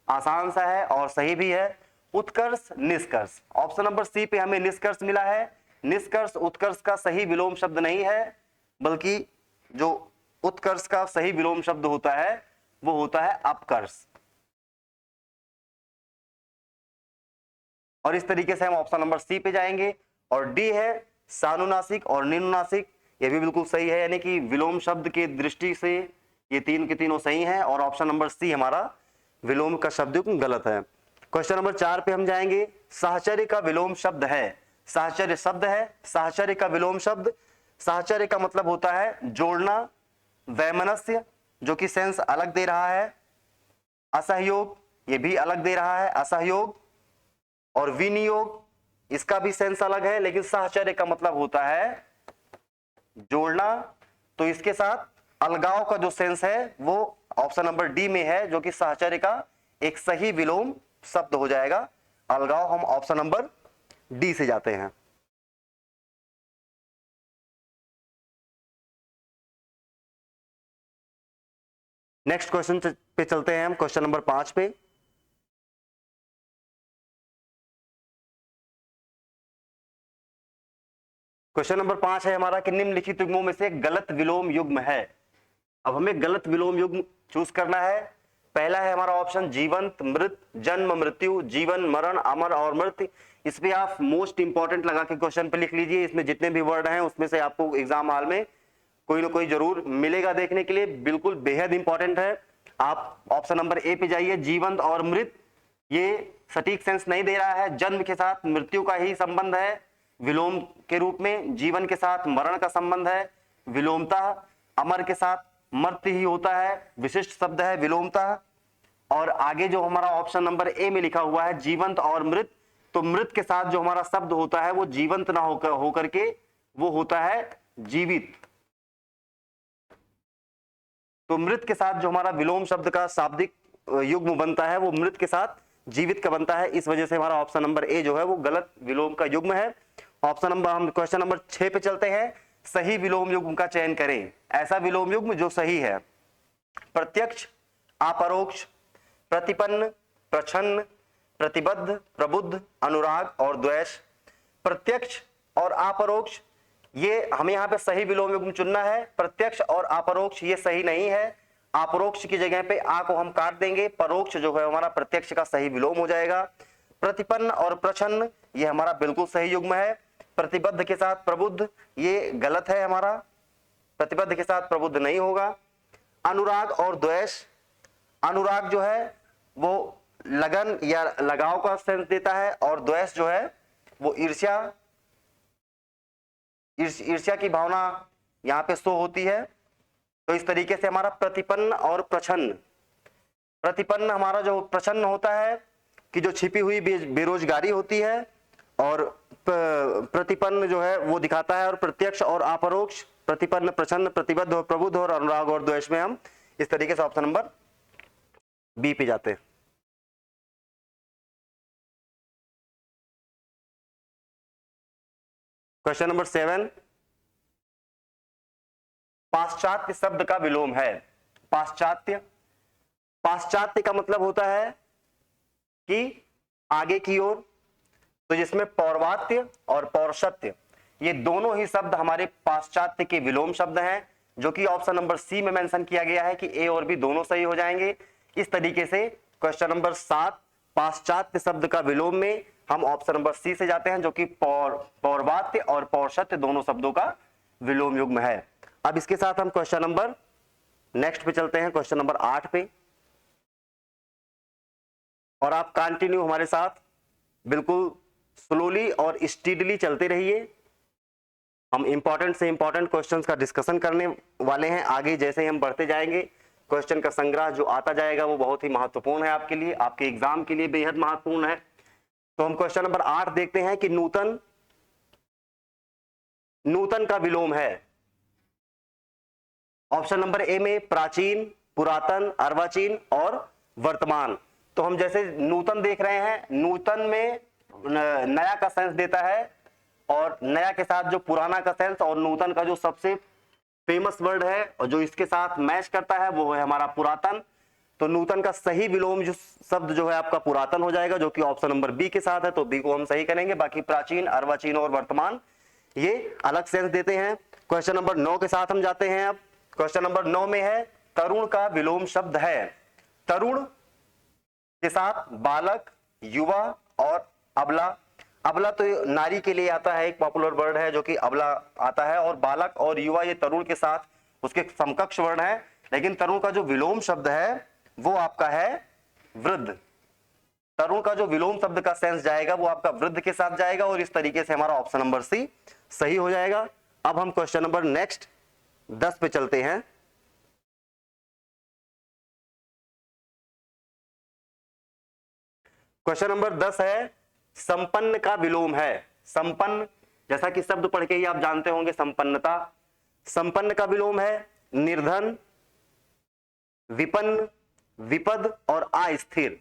आसान सा है और सही भी है। उत्कर्ष, निष्कर्ष, ऑप्शन नंबर सी पे हमें निष्कर्ष मिला है। निष्कर्ष उत्कर्ष का सही विलोम शब्द नहीं है, बल्कि जो उत्कर्ष का सही विलोम शब्द होता है वो होता है अपकर्ष। और इस तरीके से हम ऑप्शन नंबर सी पे जाएंगे। और डी है सानुनासिक और निनुनासिक, ये भी बिल्कुल सही है, यानी कि विलोम शब्द की दृष्टि से ये तीन के तीनों सही हैं और ऑप्शन नंबर सी हमारा विलोम का शब्द गलत है। क्वेश्चन नंबर 4 पे हम जाएंगे। साहचर्य का विलोम शब्द है, साहचर्य शब्द है, साहचर्य का विलोम शब्द, साहचर्य का मतलब होता है जोड़ना, वैमनस्य जो कि सेंस अलग दे रहा है, असहयोग ये भी अलग दे रहा है असहयोग, और विनियोग इसका भी सेंस अलग है, लेकिन साहचर्य का मतलब होता है जोड़ना। तो इसके साथ अलगाव का जो सेंस है वो ऑप्शन नंबर डी में है, जो कि साहचर्य का एक सही विलोम शब्द हो जाएगा। अलगाव हम ऑप्शन नंबर डी से जाते हैं। नेक्स्ट क्वेश्चन पे चलते हैं हम, क्वेश्चन नंबर 5 पे। क्वेश्चन नंबर 5 है हमारा कि निम्नलिखित युग्मों में से गलत विलोम युग्म है। अब हमें गलत विलोम युग्म चूज करना है। पहला है हमारा ऑप्शन जीवंत, मृत, जन्म, मृत्यु, जीवन, मरण, अमर और मृत्यु। इस पे आप मोस्ट इंपॉर्टेंट लगा के क्वेश्चन पे लिख लीजिए। इसमें जितने भी वर्ड हैं उसमें से आपको एग्जाम हॉल में कोई ना कोई जरूर मिलेगा देखने के लिए, बिल्कुल बेहद इंपॉर्टेंट है। आप ऑप्शन नंबर ए पे जाइए, जीवंत और मृत ये सटीक सेंस नहीं दे रहा है। जन्म के साथ मृत्यु का ही संबंध है विलोम के रूप में, जीवन के साथ मरण का संबंध है विलोमता, अमर के साथ मर्त्य ही होता है, विशिष्ट शब्द है विलोमता। और आगे जो हमारा ऑप्शन नंबर ए में लिखा हुआ है जीवंत और मृत, तो मृत के साथ जो हमारा शब्द होता है वो जीवंत ना होकर के वो होता है जीवित। तो मृत के साथ जो हमारा विलोम शब्द का शाब्दिक युग्म बनता है वो मृत के साथ जीवित का बनता है। इस वजह से हमारा ऑप्शन नंबर ए जो है वो गलत विलोम का युग्म है। ऑप्शन नंबर हम क्वेश्चन नंबर 6 पे चलते हैं। सही विलोम युग्म का चयन करें। ऐसा विलोम युग्म जो सही है। प्रत्यक्ष, अपरोक्ष, प्रतिपन्न, प्रछन्न, प्रतिबद्ध, प्रबुद्ध, अनुराग और द्वेष। प्रत्यक्ष और अपरोक्ष, ये हमें यहाँ पे सही विलोम युग्म चुनना है। प्रत्यक्ष और अपरोक्ष ये सही नहीं है। अपरोक्ष की जगह पे आ को हम काट देंगे, परोक्ष जो है हमारा प्रत्यक्ष का सही विलोम हो जाएगा। प्रतिपन्न और प्रछन्न ये हमारा बिल्कुल सही युग्म है। प्रतिबद्ध के साथ प्रबुद्ध ये गलत है हमारा, प्रतिबद्ध के साथ प्रबुद्ध नहीं होगा। अनुराग और द्वेष, अनुराग जो है वो लगन या लगाव का सेंस देता है और द्वेष जो है वो ईर्ष्या की भावना यहाँ पे शो होती है। तो इस तरीके से हमारा प्रतिपन्न और प्रछन्न, प्रतिपन्न हमारा जो प्रछन्न होता है कि जो छिपी हुई बेरोजगारी होती है, और प्रतिपन्न जो है वो दिखाता है। और प्रत्यक्ष और अपरोक्ष, प्रतिपन्न, प्रछन्न, प्रतिबद्ध और प्रबुद्ध और अनुराग और द्वेष में हम इस तरीके से ऑप्शन नंबर बी पे जाते हैं। क्वेश्चन नंबर 7, पाश्चात्य शब्द का विलोम है। पाश्चात्य, पाश्चात्य का मतलब होता है कि आगे की ओर, तो जिसमें पौर्वात्य और पौरुषत्य ये दोनों ही शब्द हमारे पाश्चात्य के विलोम शब्द हैं, जो कि ऑप्शन नंबर सी में मेंशन किया गया है कि ए और बी दोनों सही हो जाएंगे। इस तरीके से क्वेश्चन नंबर 7 पाश्चात्य शब्द का विलोम में हम ऑप्शन नंबर सी से जाते हैं, जो कि पौर्वात्य और पौरुषत्य दोनों शब्दों का विलोम युग्म है। अब इसके साथ हम क्वेश्चन नंबर नेक्स्ट पे चलते हैं, क्वेश्चन नंबर 8 पे, और आप कंटिन्यू हमारे साथ बिल्कुल स्लोली और स्टीडली चलते रहिए। हम इंपॉर्टेंट से इंपॉर्टेंट क्वेश्चंस का डिस्कशन करने वाले हैं। आगे जैसे ही हम बढ़ते जाएंगे, क्वेश्चन का संग्रह जो आता जाएगा वो बहुत ही महत्वपूर्ण है आपके लिए, आपके एग्जाम के लिए बेहद महत्वपूर्ण है। तो हम क्वेश्चन नंबर 8 देखते हैं कि नूतन, नूतन का विलोम है। ऑप्शन नंबर ए में प्राचीन, पुरातन, अर्वाचीन और वर्तमान। तो हम जैसे नूतन देख रहे हैं, नूतन में नया का सेंस देता है, और नया के साथ जो पुराना का सेंस, और नूतन का जो सबसे फेमस वर्ड है और जो इसके साथ मैच करता है वो है हमारा पुरातन। तो नूतन का सही विलोम जो शब्द जो है आपका पुरातन हो जाएगा, जो कि ऑप्शन नंबर बी के साथ है, तो बी को हम सही करेंगे। बाकी प्राचीन, अर्वाचीन और वर्तमान ये अलग सेंस देते हैं। क्वेश्चन नंबर 9 के साथ हम जाते हैं। अब क्वेश्चन नंबर 9 में है तरुण का विलोम शब्द है। तरुण के साथ बालक, युवा और अबला। अबला तो नारी के लिए आता है, एक पॉपुलर वर्ड है जो कि अबला आता है, और बालक और युवा ये तरुण के साथ उसके समकक्ष वर्ड है। लेकिन तरुण का जो विलोम शब्द है वो आपका है वृद्ध। तरुण का जो विलोम शब्द का सेंस जाएगा वो आपका वृद्ध के साथ जाएगा, और इस तरीके से हमारा ऑप्शन नंबर सी सही हो जाएगा। अब हम क्वेश्चन नंबर नेक्स्ट 10 पे चलते हैं। क्वेश्चन नंबर 10 है संपन्न का विलोम है। संपन्न, जैसा कि शब्द पढ़ के ही आप जानते होंगे संपन्नता। संपन्न का विलोम है निर्धन, विपन्न, विपद और अस्थिर।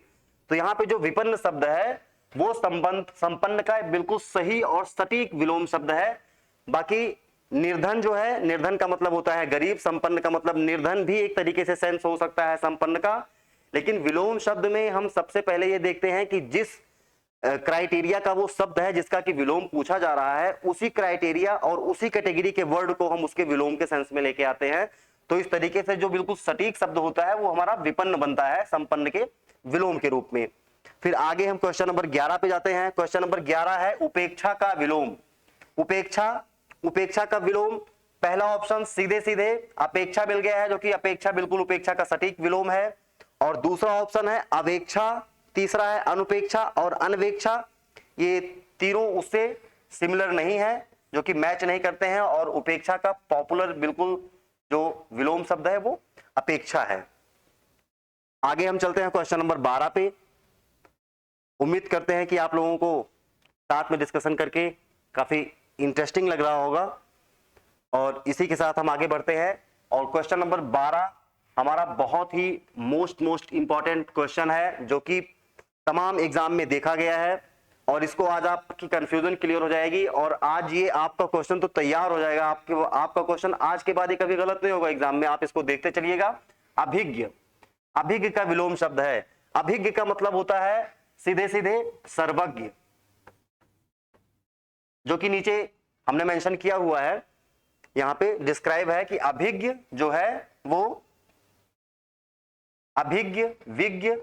तो यहां पे जो विपन्न शब्द है वो संपन्न का बिल्कुल सही और सटीक विलोम शब्द है। बाकी निर्धन जो है, निर्धन का मतलब होता है गरीब, संपन्न का मतलब निर्धन भी एक तरीके से सेंस हो सकता है संपन्न का। लेकिन विलोम शब्द में हम सबसे पहले ये देखते हैं कि जिस क्राइटेरिया का वो शब्द है जिसका कि विलोम पूछा जा रहा है, उसी क्राइटेरिया और उसी कैटेगरी के वर्ड को हम उसके विलोम के सेंस में लेके आते हैं। तो इस तरीके से जो बिल्कुल सटीक शब्द होता है वो हमारा विपन्न बनता है संपन्न के विलोम के रूप में। फिर आगे हम क्वेश्चन नंबर 11 पे जाते हैं। क्वेश्चन नंबर 11 है उपेक्षा का विलोम। उपेक्षा, उपेक्षा का विलोम, पहला ऑप्शन सीधे सीधे अपेक्षा मिल गया है, जो कि अपेक्षा बिल्कुल उपेक्षा का सटीक विलोम है। और दूसरा ऑप्शन है अवेक्षा, तीसरा है अनुपेक्षा और अनवेक्षा। ये तीनों उससे सिमिलर नहीं है, जो कि मैच नहीं करते हैं, और उपेक्षा का पॉपुलर बिल्कुल जो विलोम शब्द है वो अपेक्षा है। आगे हम चलते हैं क्वेश्चन नंबर 12 पे। उम्मीद करते हैं कि आप लोगों को साथ में डिस्कशन करके काफी इंटरेस्टिंग लग रहा होगा, और इसी के साथ हम आगे बढ़ते हैं। और क्वेश्चन नंबर 12 हमारा बहुत ही मोस्ट इंपॉर्टेंट क्वेश्चन है, जो कि तमाम एग्जाम में देखा गया है, और इसको आज आपकी कंफ्यूजन क्लियर हो जाएगी, और आज ये आपका क्वेश्चन तो तैयार हो जाएगा। आपका क्वेश्चन आज के बाद ही कभी गलत नहीं होगा एग्जाम में, आप इसको देखते चलिएगा। अभिज्ञ, अभिज्ञ का विलोम शब्द है। अभिज्ञ का मतलब होता है सीधे सीधे सर्वज्ञ, जो कि नीचे हमने मेंशन किया हुआ है, यहां पे डिस्क्राइब है कि अभिज्ञ जो है वो अभिज्ञ, विज्ञ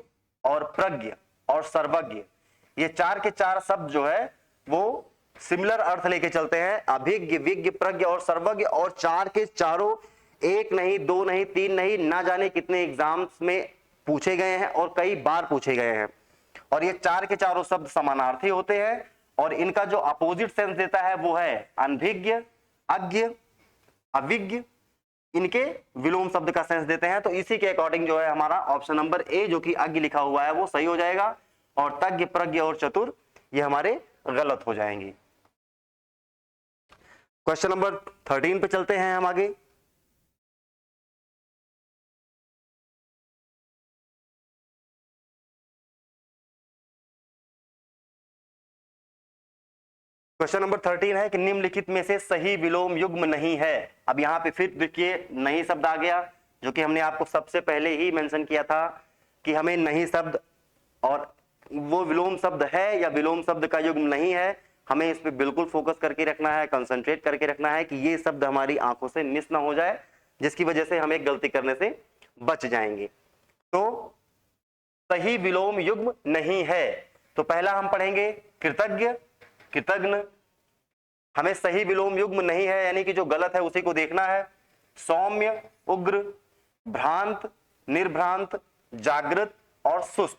और प्रज्ञ और सर्वज्ञ, ये चार के चार शब्द जो है वो सिमिलर अर्थ लेके चलते हैं। अभिज्ञ, विज्ञ, प्रज्ञ और सर्वज्ञ, और चार के चारों एक नहीं, दो नहीं, तीन नहीं, ना जाने कितने एग्जाम्स में पूछे गए हैं और कई बार पूछे गए हैं। और ये चार के चारों शब्द समानार्थी होते हैं और इनका जो अपोजिट सेंस देता है वो है अनभिज्ञ, अज्ञ, अविज्ञ, इनके विलोम शब्द का सेंस देते हैं। तो इसी के अकॉर्डिंग जो है हमारा ऑप्शन नंबर ए जो कि अज्ञ लिखा हुआ है वो सही हो जाएगा, और तज्ञ, प्रज्ञ और चतुर ये हमारे गलत हो जाएंगे। क्वेश्चन नंबर 13 पे चलते हैं हम आगे। क्वेश्चन नंबर 13 है कि निम्नलिखित में से सही विलोम युग्म नहीं है। अब यहाँ पे फिर देखिए नहीं शब्द आ गया, जो कि हमने आपको सबसे पहले ही मेंशन किया था कि हमें नहीं शब्द और वो विलोम शब्द है या विलोम शब्द का युग्म नहीं है, हमें इस पे बिल्कुल फोकस करके रखना है, कंसंट्रेट करके रखना है कि ये शब्द हमारी आंखों से मिस ना हो जाए, जिसकी वजह से हम एक गलती करने से बच जाएंगे। तो सही विलोम युग्म नहीं है, तो पहला हम पढ़ेंगे कृतज्ञ, कृतज्ञ, हमें सही विलोम युग्म नहीं है, यानी कि जो गलत है उसी को देखना है। सौम्य, उग्र, भ्रांत, निर्भ्रांत, जागृत और सुस्त।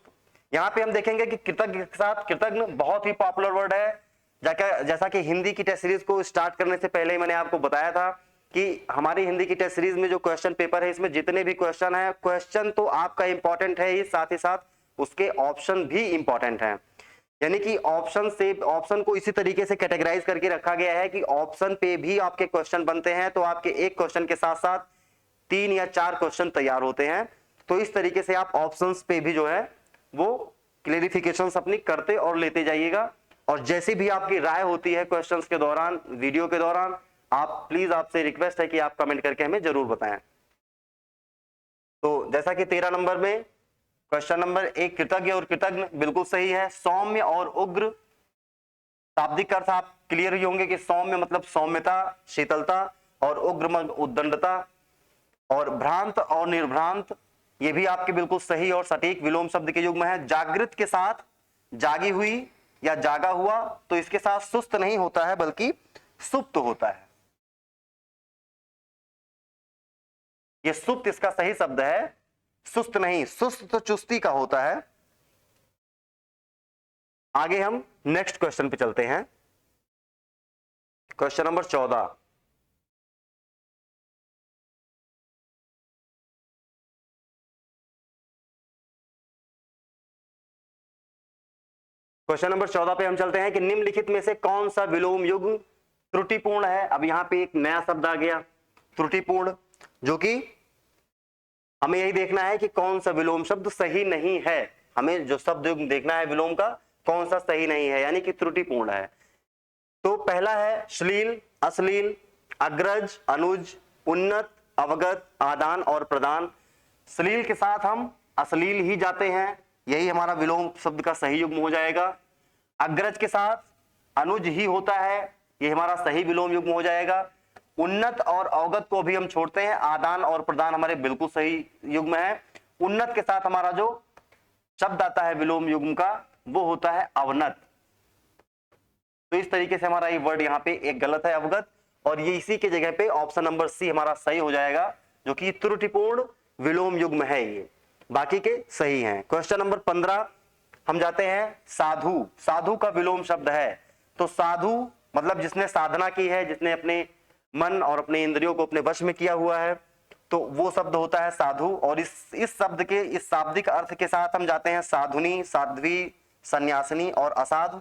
यहां पे हम देखेंगे कि कृतज्ञ के साथ कृतज्ञ बहुत ही पॉपुलर वर्ड है। जैसा कि हिंदी की टेस्ट सीरीज को स्टार्ट करने से पहले मैंने आपको बताया था कि हमारी हिंदी की टेस्ट सीरीज में जो क्वेश्चन पेपर है, इसमें जितने भी क्वेश्चन है, क्वेश्चन तो आपका इंपॉर्टेंट है ही, साथ ही साथ उसके ऑप्शन भी इंपॉर्टेंट है। यानी कि ऑप्शन को इसी तरीके से कैटेगराइज करके रखा गया है कि ऑप्शन पे भी आपके क्वेश्चन बनते हैं, तो आपके एक क्वेश्चन के साथ साथ 3 या 4 क्वेश्चन तैयार होते हैं। तो इस तरीके से आप ऑप्शंस पे भी जो है वो क्लेरिफिकेशंस अपनी करते और लेते जाइएगा। और जैसी भी आपकी राय होती है क्वेश्चंस के दौरान, वीडियो के दौरान, आप प्लीज, आपसे रिक्वेस्ट है कि आप कमेंट करके हमें जरूर बताएं। तो जैसा कि 13 नंबर में क्वेश्चन नंबर 1 कृतज्ञ और कृतज्ञ बिल्कुल सही है। सौम्य और उग्र, शाब्दिक अर्थ आप क्लियर ही होंगे कि सौम्य मतलब सौम्यता, शीतलता, और उग्र मतलब उद्दंडता, और भ्रांत और निर्भ्रांत ये भी आपके बिल्कुल सही और सटीक विलोम शब्द के युग्म है। जागृत के साथ जागी हुई या जागा हुआ, तो इसके साथ सुस्त नहीं होता है बल्कि सुप्त होता है। ये सुप्त इसका सही शब्द है, सुस्त नहीं, सुस्त तो चुस्ती का होता है। आगे हम नेक्स्ट क्वेश्चन पे चलते हैं। Question number 14। क्वेश्चन नंबर 14 पे हम चलते हैं कि निम्नलिखित में से कौन सा विलोम युग्म त्रुटिपूर्ण है। अब यहां पे एक नया शब्द आ गया, त्रुटिपूर्ण, जो कि हमें यही देखना है कि कौन सा विलोम शब्द सही नहीं है। हमें जो शब्द युग्म देखना है विलोम का, कौन सा सही नहीं है, यानी कि त्रुटिपूर्ण है। तो पहला है श्लील, अश्लील, अग्रज, अनुज, उन्नत, अवगत, आदान और प्रदान। श्लील के साथ हम अश्लील ही जाते हैं, यही हमारा विलोम शब्द का सही युग्म हो जाएगा। अग्रज के साथ अनुज ही होता है, ये हमारा सही विलोम युग्म हो जाएगा। उन्नत और अवगत को भी हम छोड़ते हैं, आदान और प्रदान हमारे बिल्कुल सही युग्म है। उन्नत के साथ हमारा जो शब्द आता है विलोम युग्म का वो होता है अवनत। तो इस तरीके से हमारा ये वर्ड यहाँ पे एक गलत है, अवगत, और ये इसी के जगह पे ऑप्शन नंबर सी हमारा सही हो जाएगा, जो कि त्रुटिपूर्ण विलोम युग्म है। ये बाकी के सही हैं। क्वेश्चन नंबर 15 हम जाते हैं। साधु, साधु का विलोम शब्द है। तो साधु मतलब जिसने साधना की है, जिसने अपने मन और अपने इंद्रियों को अपने वश में किया हुआ है, तो वो शब्द होता है साधु। और इस शब्द के इस शाब्दिक अर्थ के साथ हम जाते हैं साधुनी, साध्वी, सन्यासिनी और असाधु।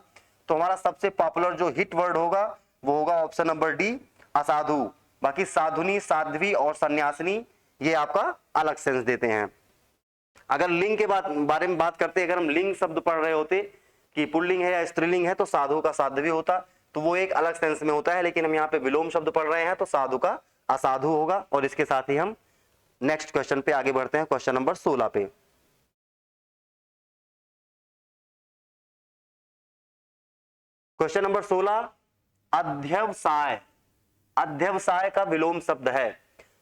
तो हमारा सबसे पॉपुलर जो हिट वर्ड होगा वो होगा ऑप्शन नंबर डी, असाधु। बाकी साधुनी, साध्वी और सन्यासिनी ये आपका अलग सेंस देते हैं। अगर लिंग के बारे में बात करते, अगर हम लिंग शब्द पढ़ रहे होते कि पुल्लिंग है या स्त्रीलिंग है, तो साधु का साध्वी होता, तो वो एक अलग सेंस में होता है। लेकिन हम यहाँ पे विलोम शब्द पढ़ रहे हैं तो साधु का असाधु होगा। और इसके साथ ही हम नेक्स्ट क्वेश्चन पे आगे बढ़ते हैं, क्वेश्चन नंबर 16 पे। Question number 16, अध्यवसाय। अध्यवसाय का विलोम शब्द है।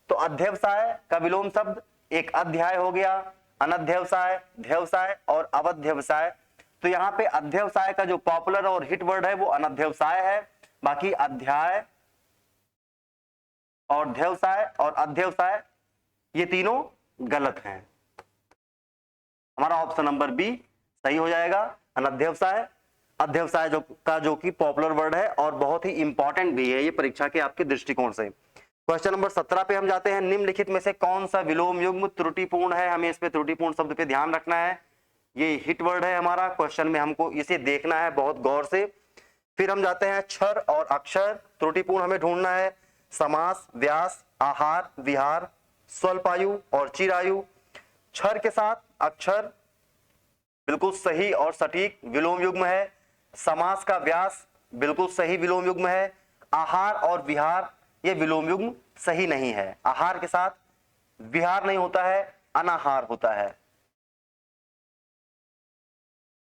तो अध्यवसाय का विलोम शब्द एक अध्याय हो गया, अनध्यवसाय, ध्यवसाय और अवध्यवसाय। तो यहाँ पे अध्यवसाय का जो पॉपुलर और हिट वर्ड है वो अनध्यवसाय है, बाकी अध्याय और ध्यवसाय और अध्यवसाय ये तीनों गलत हैं। हमारा ऑप्शन नंबर बी सही हो जाएगा, अनध्यवसाय। अध्यवसाय जो कि पॉपुलर वर्ड है और बहुत ही इंपॉर्टेंट भी है ये परीक्षा के आपके दृष्टिकोण से। क्वेश्चन नंबर 17 पे हम जाते हैं। निम्नलिखित में से कौन सा विलोम युग्म त्रुटिपूर्ण है? हमें इस पे त्रुटिपूर्ण शब्द पे ध्यान रखना है। ये हिट वर्ड है हमारा, क्वेश्चन में हमको इसे देखना है बहुत गौर से। फिर हम जाते हैं क्षर और अक्षर, त्रुटिपूर्ण हमें ढूंढना है। समास, व्यास, आहार, विहार, स्वल्पायु और चिरायु। क्षर के साथ अक्षर बिल्कुल सही और सटीक विलोम युग्म है। समास का व्यास बिल्कुल सही विलोम युग्म है। आहार और विहार ये विलोम युग्म सही नहीं है। आहार के साथ विहार नहीं होता है, अनाहार होता है।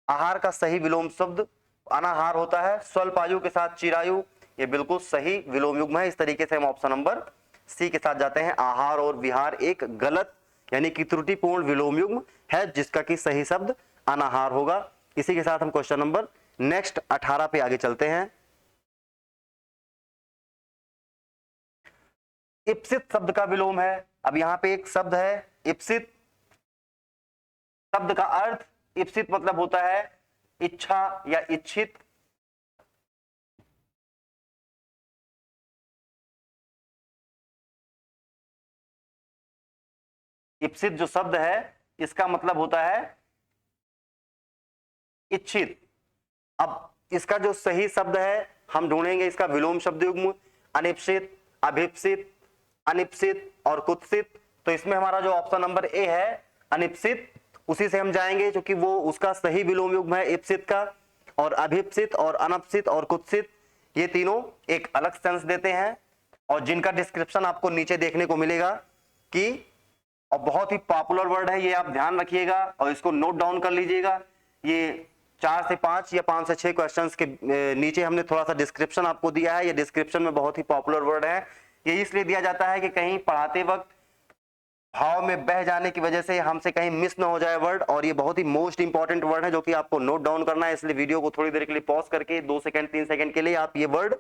आहार का सही विलोम शब्द अनाहार होता है। स्वल्पायु के साथ चिरायु ये बिल्कुल सही विलोम युग्म है। इस तरीके से हम ऑप्शन नंबर सी के साथ जाते हैं। आहार और विहार एक गलत यानी कि त्रुटिपूर्ण विलोम युग्म है, जिसका कि सही शब्द अनाहार होगा। इसी के साथ हम क्वेश्चन नंबर नेक्स्ट 18 पे आगे चलते हैं। इप्सित शब्द का विलोम है। अब यहां पे एक शब्द है इप्सित, शब्द का अर्थ इप्सित मतलब होता है इच्छा या इच्छित। इप्सित जो शब्द है इसका मतलब होता है इच्छित। अब इसका जो सही शब्द है हम ढूंढेंगे इसका विलोम शब्द युग्म, अनिप्सित, अभिप्सित, अनिप्सित और कुत्सित। तो इसमें हमारा जो ऑप्शन नंबर ए है अनिप्सित, उसी से हम जाएंगे क्योंकि वो उसका सही विलोम युग्म है इप्सित का। और अभिप्सित और अनप्सित और कुत्सित ये तीनों एक अलग सेंस देते हैं और जिनका डिस्क्रिप्शन आपको नीचे देखने को मिलेगा कि और बहुत ही पॉपुलर वर्ड है ये, आप ध्यान रखिएगा और इसको नोट डाउन कर लीजिएगा। ये 4 से 5 या 5 से 6 क्वेश्चंस के नीचे हमने थोड़ा सा डिस्क्रिप्शन आपको दिया है। ये डिस्क्रिप्शन में बहुत ही पॉपुलर वर्ड है। ये इसलिए दिया जाता है कि कहीं पढ़ाते वक्त भाव में बह जाने की वजह से हमसे कहीं मिस ना हो जाए वर्ड, और ये बहुत ही मोस्ट इंपॉर्टेंट वर्ड है जो कि आपको नोट डाउन करना है। इसलिए वीडियो को थोड़ी देर के लिए पॉज करके 2 सेकंड 3 सेकंड के लिए आप ये वर्ड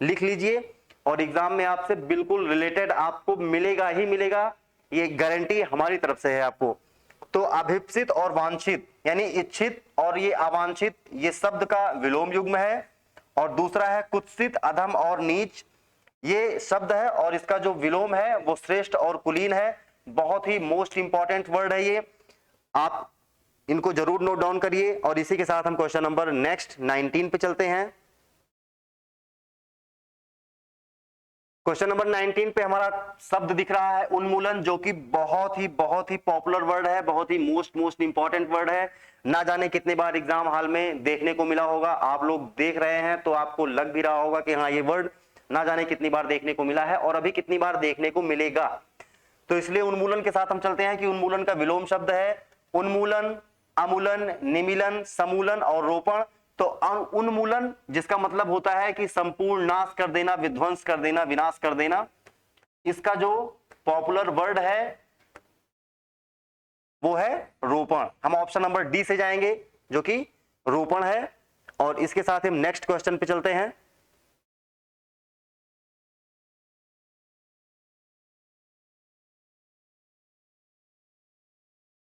लिख लीजिए और एग्जाम में आपसे बिल्कुल रिलेटेड आपको मिलेगा ही मिलेगा, ये गारंटी हमारी तरफ से है आपको। तो अभिप्सित और वांछित यानी इच्छित और ये अवांछित ये शब्द का विलोम युग्म है। और दूसरा है कुत्सित, अधम और नीच, ये शब्द है और इसका जो विलोम है वो श्रेष्ठ और कुलीन है। बहुत ही मोस्ट इंपॉर्टेंट वर्ड है ये, आप इनको जरूर नोट डाउन करिए। और इसी के साथ हम क्वेश्चन नंबर नेक्स्ट 19 पे चलते हैं। क्वेश्चन नंबर 19 पे हमारा शब्द दिख रहा है उन्मूलन, जो कि बहुत ही पॉपुलर वर्ड है, बहुत ही मोस्ट इंपॉर्टेंट वर्ड है। ना जाने कितने बार एग्जाम हॉल में देखने को मिला होगा, आप लोग देख रहे हैं तो आपको लग भी रहा होगा कि हाँ ये वर्ड ना जाने कितनी बार देखने को मिला है और अभी कितनी बार देखने को मिलेगा। तो इसलिए उन्मूलन के साथ हम चलते हैं कि उन्मूलन का विलोम शब्द है उन्मूलन, अमूलन, निमीलन, समूलन और रोपण। तो उन्मूलन जिसका मतलब होता है कि संपूर्ण नाश कर देना, विध्वंस कर देना, विनाश कर देना, इसका जो पॉपुलर वर्ड है वो है रोपण। हम ऑप्शन नंबर डी से जाएंगे जो कि रोपण है। और इसके साथ हम नेक्स्ट क्वेश्चन पे चलते हैं।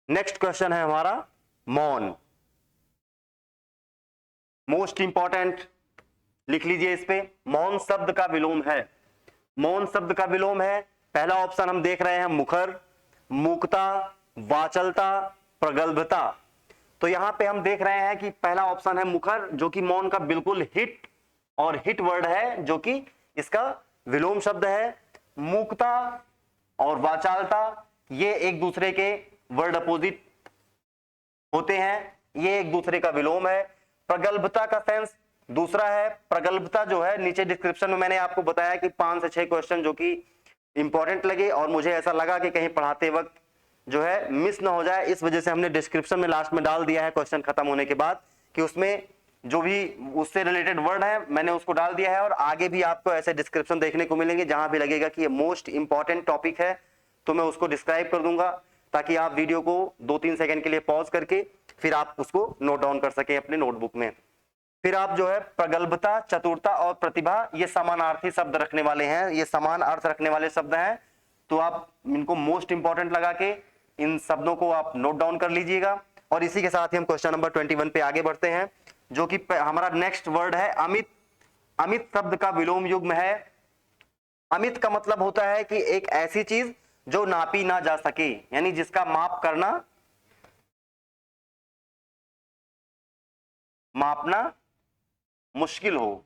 नेक्स्ट क्वेश्चन है हमारा मौन, मोस्ट इंपॉर्टेंट, लिख लीजिए इस पे। मौन शब्द का विलोम है, मौन शब्द का विलोम है। पहला ऑप्शन हम देख रहे हैं मुखर, मूकता, वाचलता, प्रगल्भता। तो यहां पे हम देख रहे हैं कि पहला ऑप्शन है मुखर, जो कि मौन का बिल्कुल हिट वर्ड है, जो कि इसका विलोम शब्द है। मूकता और वाचालता ये एक दूसरे के वर्ड अपोजिट होते हैं, ये एक दूसरे का विलोम है। प्रगल्भता का सेंस दूसरा है। प्रगल्भता जो है नीचे डिस्क्रिप्शन में मैंने आपको बताया कि 5 से 6 क्वेश्चन जो कि इंपॉर्टेंट लगे और मुझे ऐसा लगा कि कहीं पढ़ाते वक्त जो है मिस ना हो जाए, इस वजह से हमने डिस्क्रिप्शन में लास्ट में डाल दिया है क्वेश्चन खत्म होने के बाद कि उसमें जो भी उससे रिलेटेड वर्ड है मैंने उसको डाल दिया है, और आगे भी आपको ऐसे डिस्क्रिप्शन देखने को मिलेंगे जहां भी लगेगा कि ये मोस्ट इंपॉर्टेंट टॉपिक है तो मैं उसको डिस्क्राइब कर दूंगा, ताकि आप वीडियो को 2-3 सेकंड के लिए पॉज करके फिर आप उसको नोट डाउन कर सकें अपने नोटबुक में। फिर आप जो है प्रगल्भता, चतुरता और प्रतिभा, ये समानार्थी शब्द रखने वाले हैं, ये समान अर्थ रखने वाले शब्द हैं, तो आप इनको मोस्ट इंपॉर्टेंट लगा के इन शब्दों को आप नोट डाउन कर लीजिएगा। और इसी के साथ ही हम क्वेश्चन नंबर 21 पे आगे बढ़ते हैं, जो कि हमारा नेक्स्ट वर्ड है अमित। अमित शब्द का विलोम युग्म है। अमित का मतलब होता है कि एक ऐसी चीज जो नापी ना जा सके, यानी जिसका माप करना, मापना मुश्किल हो,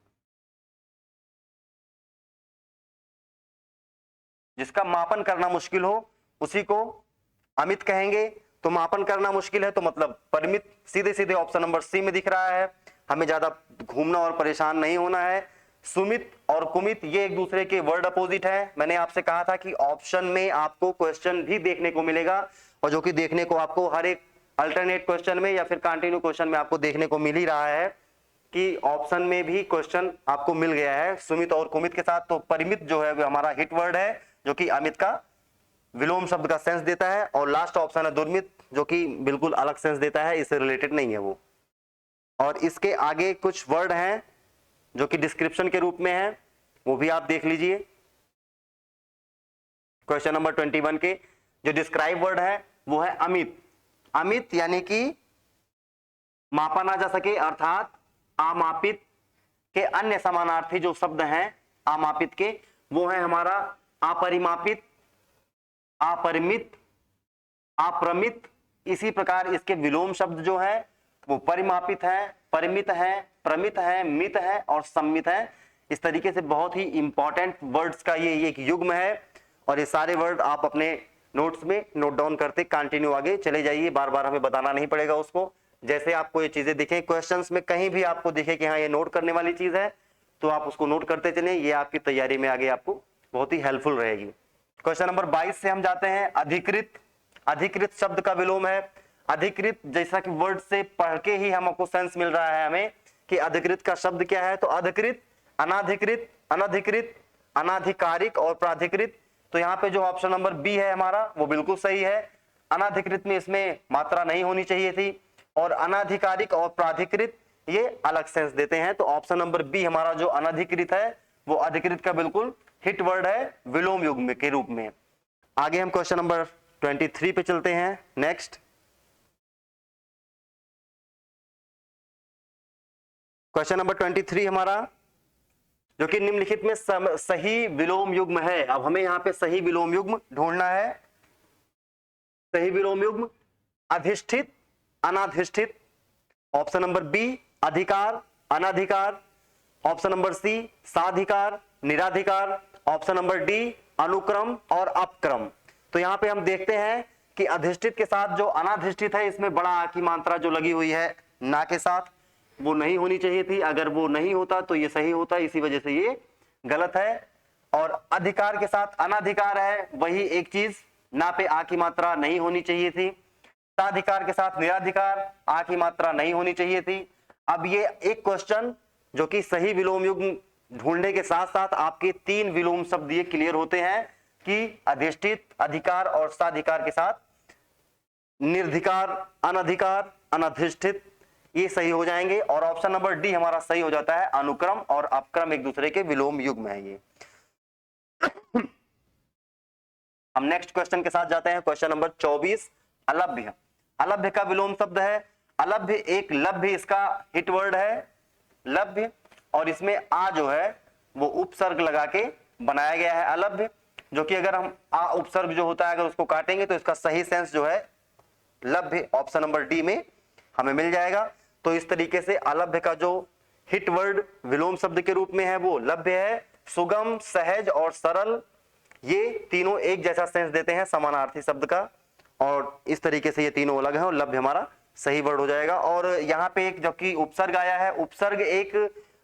जिसका मापन करना मुश्किल हो उसी को अमित कहेंगे। तो मापन करना मुश्किल है तो मतलब परिमित, सीधे सीधे ऑप्शन नंबर सी में दिख रहा है, हमें ज्यादा घूमना और परेशान नहीं होना है। सुमित और कुमित ये एक दूसरे के वर्ड अपोजिट है। मैंने आपसे कहा था कि ऑप्शन में आपको क्वेश्चन भी देखने को मिलेगा, और जो कि देखने को आपको हर एक अल्टरनेट क्वेश्चन में या फिर कंटिन्यू क्वेश्चन में आपको देखने को मिल ही रहा है कि ऑप्शन में भी क्वेश्चन आपको मिल गया है सुमित और कुमित के साथ। तो परिमित जो है वो हमारा हिट वर्ड है, जो कि अमित का विलोम शब्द का सेंस देता है, और लास्ट ऑप्शन है दुर्मित, जो कि बिल्कुल अलग सेंस देता है, इससे रिलेटेड नहीं है वो। और इसके आगे कुछ वर्ड हैं जो कि डिस्क्रिप्शन के रूप में है, वो भी आप देख लीजिए। क्वेश्चन नंबर 21 के जो डिस्क्राइब वर्ड है वो है अमित। अमित यानी कि मापा ना जा सके, अर्थात अमापित के अन्य समानार्थी जो शब्द हैं अमापित के, वो है हमारा अपरिमापित, अपरिमित, अप्रमित। इसी प्रकार इसके विलोम शब्द जो है वो परिमापित है, परिमित है, प्रमित है, मित है और सम्मित है। इस तरीके से बहुत ही इंपॉर्टेंट वर्ड्स का ये एक युग्म है, और ये सारे वर्ड आप अपने नोट्स में नोट डाउन करते कंटिन्यू आगे चले जाइए, बार बार हमें बताना नहीं पड़ेगा उसको। जैसे आपको ये चीजें दिखें क्वेश्चंस में, कहीं भी आपको दिखे कि हाँ ये नोट करने वाली चीज है, तो आप उसको नोट करते चलें, ये आपकी तैयारी में आगे आपको बहुत ही हेल्पफुल रहेगी। क्वेश्चन नंबर 22 से हम जाते हैं अधिकृत। अधिकृत शब्द का विलोम है अधिकृत। जैसा कि वर्ड से पढ़ के ही हमको सेंस मिल रहा है हमें कि अधिकृत का शब्द क्या है, तो अधिकृत, अनाधिकृत, अनधिकृत, अनाधिकारिक और प्राधिकृत। तो यहाँ पे जो ऑप्शन नंबर बी है हमारा वो बिल्कुल सही है। अनाधिकृत में इसमें मात्रा नहीं होनी चाहिए थी, और अनाधिकारिक और प्राधिकृत ये अलग सेंस देते हैं। तो ऑप्शन नंबर बी हमारा जो अनधिकृत है वो अधिकृत का बिल्कुल हिट वर्ड है विलोम युग्म के रूप में। आगे हम क्वेश्चन नंबर 23 पे चलते हैं। नेक्स्ट क्वेश्चन नंबर 23 हमारा, जो कि निम्नलिखित में सही विलोम युग्म है। अब हमें यहाँ पे सही विलोम युग्म ढूंढना है। सही विलोम युग्म अधिष्ठित, अनाधिष्ठित। ऑप्शन नंबर बी अधिकार, अनाधिकार। ऑप्शन नंबर सी साधिकार, निराधिकार। ऑप्शन नंबर डी अनुक्रम और अपक्रम। तो यहाँ पे हम देखते हैं कि अधिष्ठित के साथ जो अनाधिष्ठित है, इसमें बड़ा आ की मात्रा जो लगी हुई है ना के साथ, वो नहीं होनी चाहिए थी। अगर वो नहीं होता तो ये सही होता, इसी वजह से ये गलत है। और अधिकार के साथ अनाधिकार है, वही एक चीज, ना पे आ की मात्रा नहीं होनी चाहिए थी। साधिकार के साथ निराधिकार, आ की मात्रा नहीं होनी चाहिए थी। अब ये एक क्वेश्चन जो कि सही विलोम युग्म ढूंढने के साथ साथ आपके 3 विलोम शब्द ये क्लियर होते हैं कि अधिष्ठित, अधिकार और साधिकार के साथ निर्धिकार, अनधिकार, अनधिष्ठित, ये सही हो जाएंगे। और ऑप्शन नंबर डी हमारा सही हो जाता है, अनुक्रम और अपक्रम एक दूसरे के विलोम युग्म है ये। हम नेक्स्ट क्वेश्चन के साथ जाते हैं। Question number 24 अलभ्य। अलभ्य का विलोम शब्द है अलभ्य। एक लभ्य इसका हिट वर्ड है लभ्य, और इसमें आ जो है वो उपसर्ग लगा के बनाया गया है अलभ्य, जो कि अगर हम आ उपसर्ग जो होता है अगर उसको काटेंगे तो इसका सही सेंस जो है लभ्य ऑप्शन नंबर डी में हमें मिल जाएगा। तो इस तरीके से अलभ्य का जो हिट वर्ड विलोम शब्द के रूप में है वो लभ्य है। सुगम, सहज और सरल, ये तीनों एक जैसा सेंस देते हैं समानार्थी शब्द का, और इस तरीके से ये तीनों अलग हैं, और लभ्य हमारा सही वर्ड हो जाएगा। और यहाँ पे एक जो कि उपसर्ग आया है, उपसर्ग एक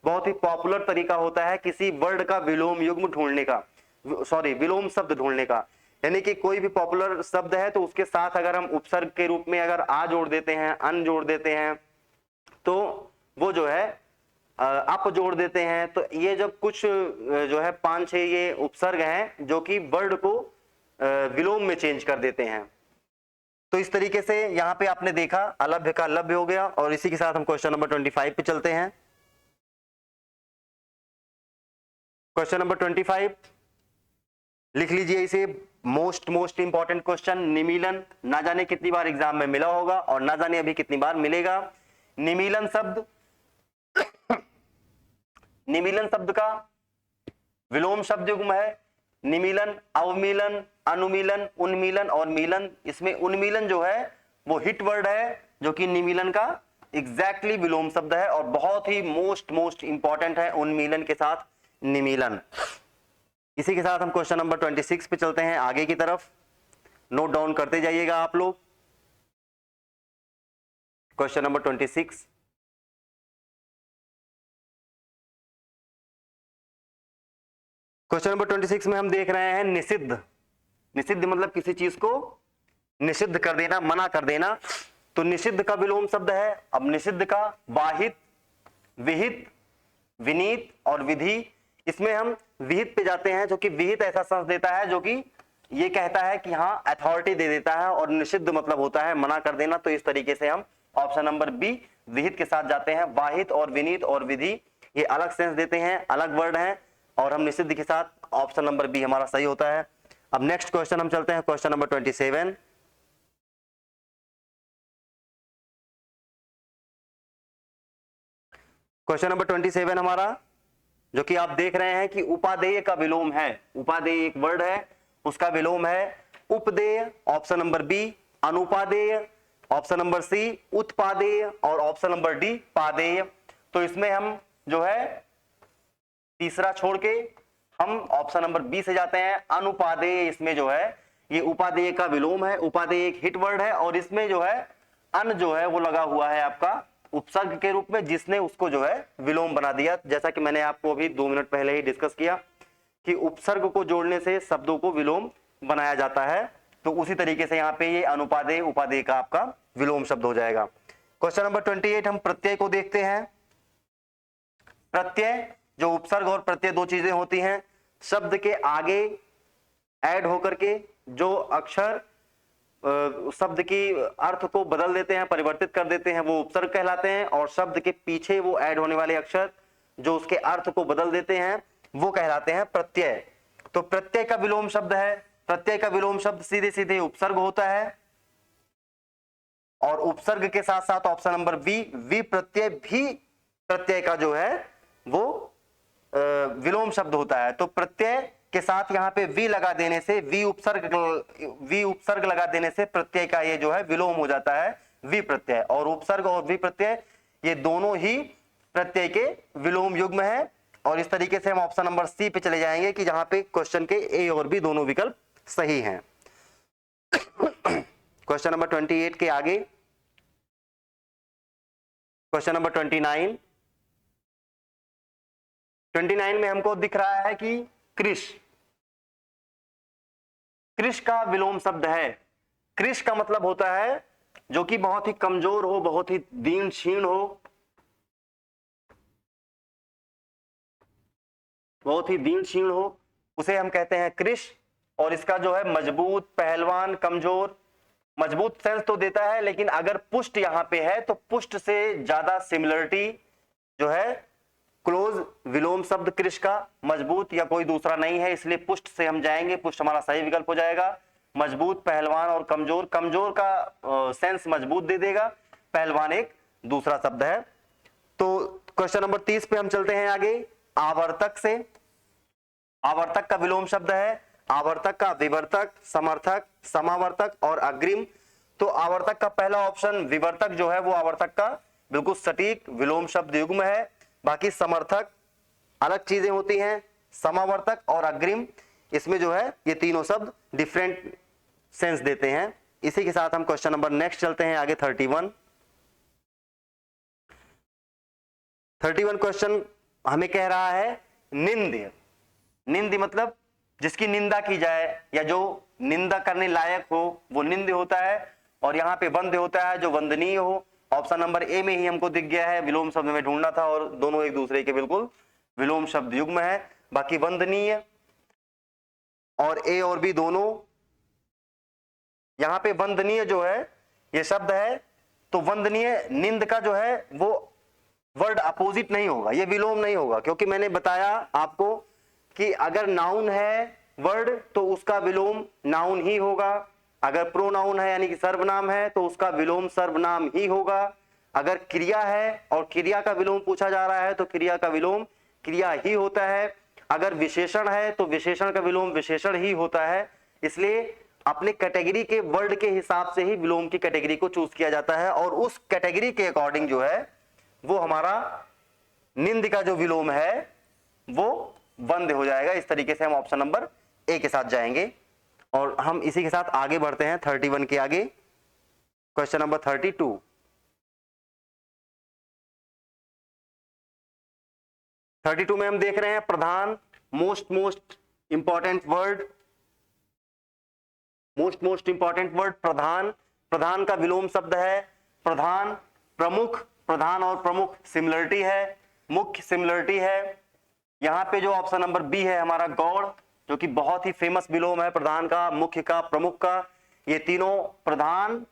बहुत ही पॉपुलर तरीका होता है किसी वर्ड का विलोम युग्म ढूंढने का, सॉरी विलोम शब्द ढूंढने का। यानी कि कोई भी पॉपुलर शब्द है तो उसके साथ अगर हम उपसर्ग के रूप में अगर आ जोड़ देते हैं, अन जोड़ देते हैं, तो वो जो है अप जोड़ देते हैं। तो ये जब कुछ जो है 5-6 ये उपसर्ग हैं जो कि वर्ड को विलोम में चेंज कर देते हैं। तो इस तरीके से यहां पे आपने देखा अलभ्य का लभ्य हो गया। और इसी के साथ हम क्वेश्चन नंबर 25 पे चलते हैं। क्वेश्चन नंबर 25 लिख लीजिए इसे, मोस्ट इंपॉर्टेंट क्वेश्चन। निमीलन ना जाने कितनी बार एग्जाम में मिला होगा और ना जाने अभी कितनी बार मिलेगा। निमीलन शब्द निमीलन शब्द का विलोम शब्द युग्म है निमीलन, अवमीलन, अनुमीलन, उन्मीलन और मीलन। इसमें उन्मीलन जो है वो हिट वर्ड है जो कि निमीलन का एग्जैक्टली विलोम शब्द है और बहुत ही मोस्ट इंपॉर्टेंट है उन्मीलन के साथ निमीलन। इसी के साथ हम क्वेश्चन नंबर 26 पे चलते हैं आगे की तरफ। नोट डाउन करते जाइएगा आप लोग। क्वेश्चन नंबर 26, क्वेश्चन नंबर 26 में हम देख रहे हैं निषिद्ध। निषिद्ध मतलब किसी चीज को निषिद्ध कर देना, मना कर देना। तो निषिद्ध का विलोम शब्द है। अब निषिद्ध का वाहित, विहित, विनीत और विधि। इसमें हम विहित पे जाते हैं जो कि विहित ऐसा सेंस देता है जो कि ये कहता है कि हाँ अथॉरिटी दे देता है, और निषिद्ध मतलब होता है मना कर देना। तो इस तरीके से हम ऑप्शन नंबर बी विहित के साथ जाते हैं। वाहित और विनीत और विधि ये अलग सेंस देते हैं, अलग वर्ड हैं, और हम निषिद्ध के साथ ऑप्शन नंबर बी हमारा सही होता है। अब नेक्स्ट क्वेश्चन हम चलते हैं क्वेश्चन नंबर 27। क्वेश्चन नंबर 27 हमारा जो कि आप देख रहे हैं कि उपादेय का विलोम है। उपादेय एक वर्ड है, उसका विलोम है उपदेय, ऑप्शन नंबर बी। अनुपादेय, ऑप्शन नंबर सी। उत्पादेय और ऑप्शन नंबर डी पादेय। तो इसमें हम जो है तीसरा छोड़ के हम ऑप्शन नंबर बी से जाते हैं अनुपादेय। इसमें जो है ये उपादेय का विलोम है। उपादेय एक हिट वर्ड है और इसमें जो है अन जो है वो लगा हुआ है आपका उपसर्ग के रूप में, जिसने उसको जो है विलोम बना दिया। जैसा कि मैंने आपको अभी 2 मिनट पहले ही डिस्कस किया कि उपसर्ग को जोड़ने से शब्दों को विलोम बनाया जाता है। तो उसी तरीके से यहाँ पे ये अनुपादेय उपादेय का आपका विलोम शब्द हो जाएगा। क्वेश्चन नंबर 28 हम प्रत्यय को देखते हैं। प्रत्यय जो उपसर्ग और प्रत्यय दो चीजें होती हैं। शब्द के आगे ऐड होकर के जो अक्षर शब्द की अर्थ को बदल देते हैं, परिवर्तित कर देते हैं, वो उपसर्ग कहलाते हैं। और शब्द के पीछे वो ऐड होने वाले अक्षर जो उसके अर्थ को बदल देते हैं वो कहलाते हैं प्रत्यय। तो प्रत्यय का विलोम शब्द है। प्रत्यय का विलोम शब्द सीधे सीधे उपसर्ग होता है, और उपसर्ग के साथ साथ ऑप्शन नंबर बी विप्रत्यय भी प्रत्यय का जो है वो विलोम शब्द होता है। तो प्रत्यय के साथ यहाँ पे वी लगा देने से, वी उपसर्ग लगा देने से प्रत्यय का ये जो है विलोम हो जाता है विप्रत्यय। और उपसर्ग और विप्रत्यय ये दोनों ही प्रत्यय के विलोम युग्म है। और इस तरीके से हम ऑप्शन नंबर सी पे चले जाएंगे कि जहां पे क्वेश्चन के ए और बी दोनों विकल्प सही हैं। क्वेश्चन नंबर 28 के आगे क्वेश्चन नंबर 29 में हमको दिख रहा है कि कृष। कृष का विलोम शब्द है। कृष का मतलब होता है जो कि बहुत ही कमजोर हो, बहुत ही दीन क्षीण हो, बहुत ही दीन क्षीण हो, उसे हम कहते हैं कृष। और इसका जो है मजबूत, पहलवान, कमजोर, मजबूत सेंस तो देता है, लेकिन अगर पुष्ट यहां पे है तो पुष्ट से ज्यादा सिमिलरिटी जो है क्लोज विलोम शब्द कृष का मजबूत या कोई दूसरा नहीं है, इसलिए पुष्ट से हम जाएंगे। पुष्ट हमारा सही विकल्प हो जाएगा। मजबूत, पहलवान और कमजोर, कमजोर का सेंस मजबूत दे देगा, पहलवान एक दूसरा शब्द है। तो क्वेश्चन नंबर 30 पे हम चलते हैं आगे। आवर्तक से, आवर्तक का विलोम शब्द है। आवर्तक का विवर्तक, समर्थक, समावर्तक और अग्रिम। तो आवर्तक का पहला ऑप्शन विवर्तक जो है वो आवर्तक का बिल्कुल सटीक विलोम शब्द युग्म है। बाकी समर्थक अलग चीजें होती हैं, समावर्तक और अग्रिम इसमें जो है ये तीनों शब्द डिफरेंट सेंस देते हैं। इसी के साथ हम क्वेश्चन नंबर नेक्स्ट चलते हैं आगे 31 क्वेश्चन हमें कह रहा है निंद्य। निंद्य मतलब जिसकी निंदा की जाए या जो निंदा करने लायक हो वो निंद्य होता है। और यहाँ पे वंद्य होता है जो वंदनीय हो। ऑप्शन नंबर ए में ही हमको दिख गया है, विलोम शब्द में ढूंढना था और दोनों एक दूसरे के बिल्कुल विलोम शब्द युग्म है। बाकी वंदनीय और ए और बी दोनों, यहां पे वंदनीय जो है ये शब्द है, तो वंदनीय निंद का जो है वो वर्ड अपोजिट नहीं होगा, ये विलोम नहीं होगा, क्योंकि मैंने बताया आपको कि अगर नाउन है वर्ड तो उसका विलोम नाउन ही होगा, अगर प्रोनाउन है यानी कि सर्वनाम है तो उसका विलोम सर्वनाम ही होगा, अगर क्रिया है और क्रिया का विलोम पूछा जा रहा है तो क्रिया का विलोम क्रिया ही होता है, अगर विशेषण है तो विशेषण का विलोम विशेषण ही होता है। इसलिए अपने कैटेगरी के वर्ड के हिसाब से ही विलोम की कैटेगरी को चूज किया जाता है और उस कैटेगरी के अकॉर्डिंग जो है वो हमारा निंद का जो विलोम है वो बंद हो जाएगा। इस तरीके से हम ऑप्शन नंबर ए के साथ जाएंगे और हम इसी के साथ आगे बढ़ते हैं 31 के आगे, क्वेश्चन नंबर 32। 32 में हम देख रहे हैं प्रधान, most important word, most important word प्रधान। प्रधान का विलोम शब्द है प्रधान, प्रमुख, प्रधान और प्रमुख सिमिलरिटी है, मुख्य सिमिलरिटी है। यहां पे जो ऑप्शन नंबर बी है हमारा गौड़, जो कि बहुत ही फेमस विलोम है प्रधान का, मुख्य का, प्रमुख का। ये तीनों प्रधान,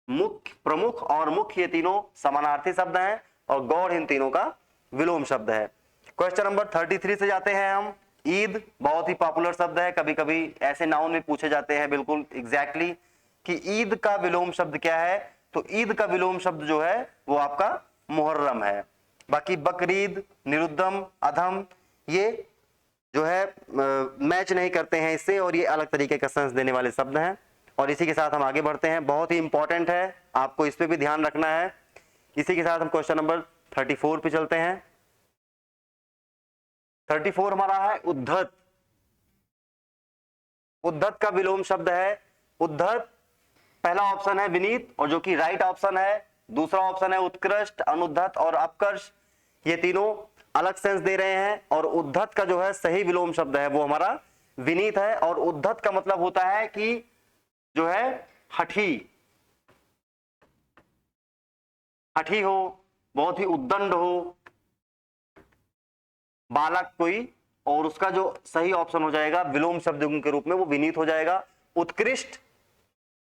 मुख्य, प्रमुख और मुख्य ये तीनों समानार्थी शब्द हैं और गौड़ इन तीनों का विलोम शब्द है। क्वेश्चन नंबर 33 से जाते हैं हम। ईद बहुत ही पॉपुलर शब्द है, कभी कभी ऐसे नाउन में पूछे जाते हैं बिल्कुल एग्जैक्टली कि ईद का विलोम शब्द क्या है, तो ईद का विलोम शब्द जो है वो आपका मुहर्रम है। बाकी बकरीद, निरुद्धम, अधम ये जो है मैच नहीं करते हैं इससे और ये अलग तरीके का सेंस देने वाले शब्द हैं। और इसी के साथ हम आगे बढ़ते हैं, बहुत ही इंपॉर्टेंट है, आपको इस पे भी ध्यान रखना है। इसी के साथ हम क्वेश्चन नंबर 34 पे चलते हैं। 34 हमारा है उद्धत। उद्धत का विलोम शब्द है उद्धत। पहला ऑप्शन है विनीत और जो कि राइट ऑप्शन है, दूसरा ऑप्शन है उत्कृष्ट, अनुद्धत और अपकर्ष, ये तीनों अलग सेंस दे रहे हैं और उद्धत का जो है सही विलोम शब्द है वो हमारा विनीत है। और उद्धत का मतलब होता है कि जो है हठी, हठी हो, बहुत ही उद्दंड हो, बालक कोई, और उसका जो सही ऑप्शन हो जाएगा विलोम शब्द के रूप में वो विनीत हो जाएगा। उत्कृष्ट,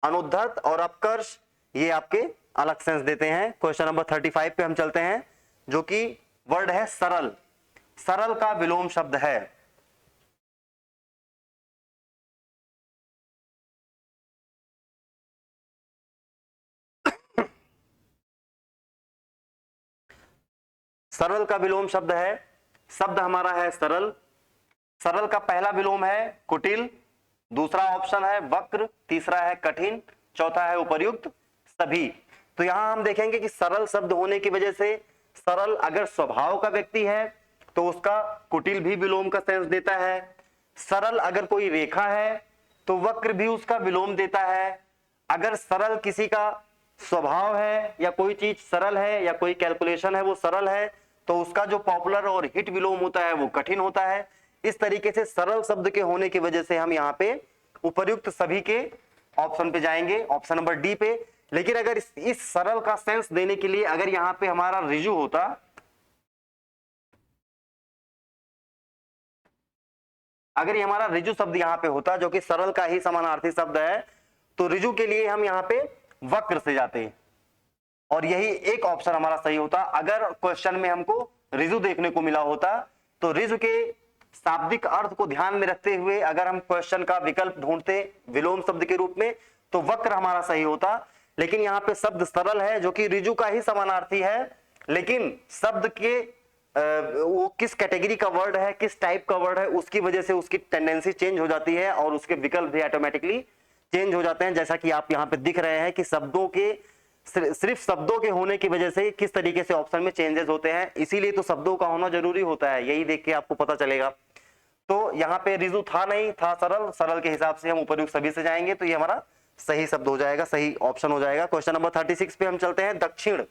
अनुद्धत और अपकर्ष ये आपके अलग सेंस देते हैं। क्वेश्चन नंबर 35 पे हम चलते हैं, जो कि वर्ड है सरल। सरल का विलोम शब्द है सरल का विलोम शब्द है, शब्द हमारा है सरल। सरल का पहला विलोम है कुटिल, दूसरा ऑप्शन है वक्र, तीसरा है कठिन, चौथा है उपर्युक्त सभी। तो यहां हम देखेंगे कि सरल शब्द होने की वजह से सरल अगर स्वभाव का व्यक्ति है तो उसका कुटिल भी विलोम का सेंस देता है। सरल अगर कोई रेखा है तो वक्र भी उसका विलोम देता है। अगर सरल किसी का स्वभाव है या कोई चीज सरल है या कोई कैलकुलेशन है वो सरल है तो उसका जो पॉपुलर और हिट विलोम होता है वो कठिन होता है। इस तरीके से सरल शब्द के होने की वजह से हम यहाँ पे उपर्युक्त सभी के ऑप्शन पे जाएंगे, ऑप्शन नंबर डी पे। लेकिन अगर इस सरल का सेंस देने के लिए अगर यहाँ पे हमारा रिजु होता, अगर ये हमारा रिजु शब्द यहाँ पे होता जो कि सरल का ही समानार्थी शब्द है, तो रिजु के लिए हम यहाँ पे वक्र से जाते और यही एक ऑप्शन हमारा सही होता। अगर क्वेश्चन में हमको रिजु देखने को मिला होता तो रिजु के शाब्दिक अर्थ को ध्यान में रखते हुए अगर हम क्वेश्चन का विकल्प ढूंढते विलोम शब्द के रूप में तो वक्र हमारा सही होता। लेकिन यहाँ पे शब्द सरल है जो कि रिजु का ही समानार्थी है, लेकिन शब्द के वो किस कैटेगरी का वर्ड है, किस टाइप का वर्ड है, उसकी वजह से उसकी टेंडेंसी चेंज हो जाती है और उसके विकल्प भी ऑटोमेटिकली चेंज हो जाते हैं। जैसा कि आप यहाँ पे दिख रहे हैं कि शब्दों के सिर्फ शब्दों के होने की वजह से किस तरीके से ऑप्शन में चेंजेस होते हैं, इसीलिए तो शब्दों का होना जरूरी होता है, यही देख के आपको पता चलेगा। तो यहाँ पे रिजु था नहीं, था सरल, सरल के हिसाब से हम उपर्युक्त सभी से जाएंगे तो ये हमारा सही शब्द हो जाएगा, सही ऑप्शन हो जाएगा। क्वेश्चन नंबर 36 पे हम चलते हैं। दक्षिण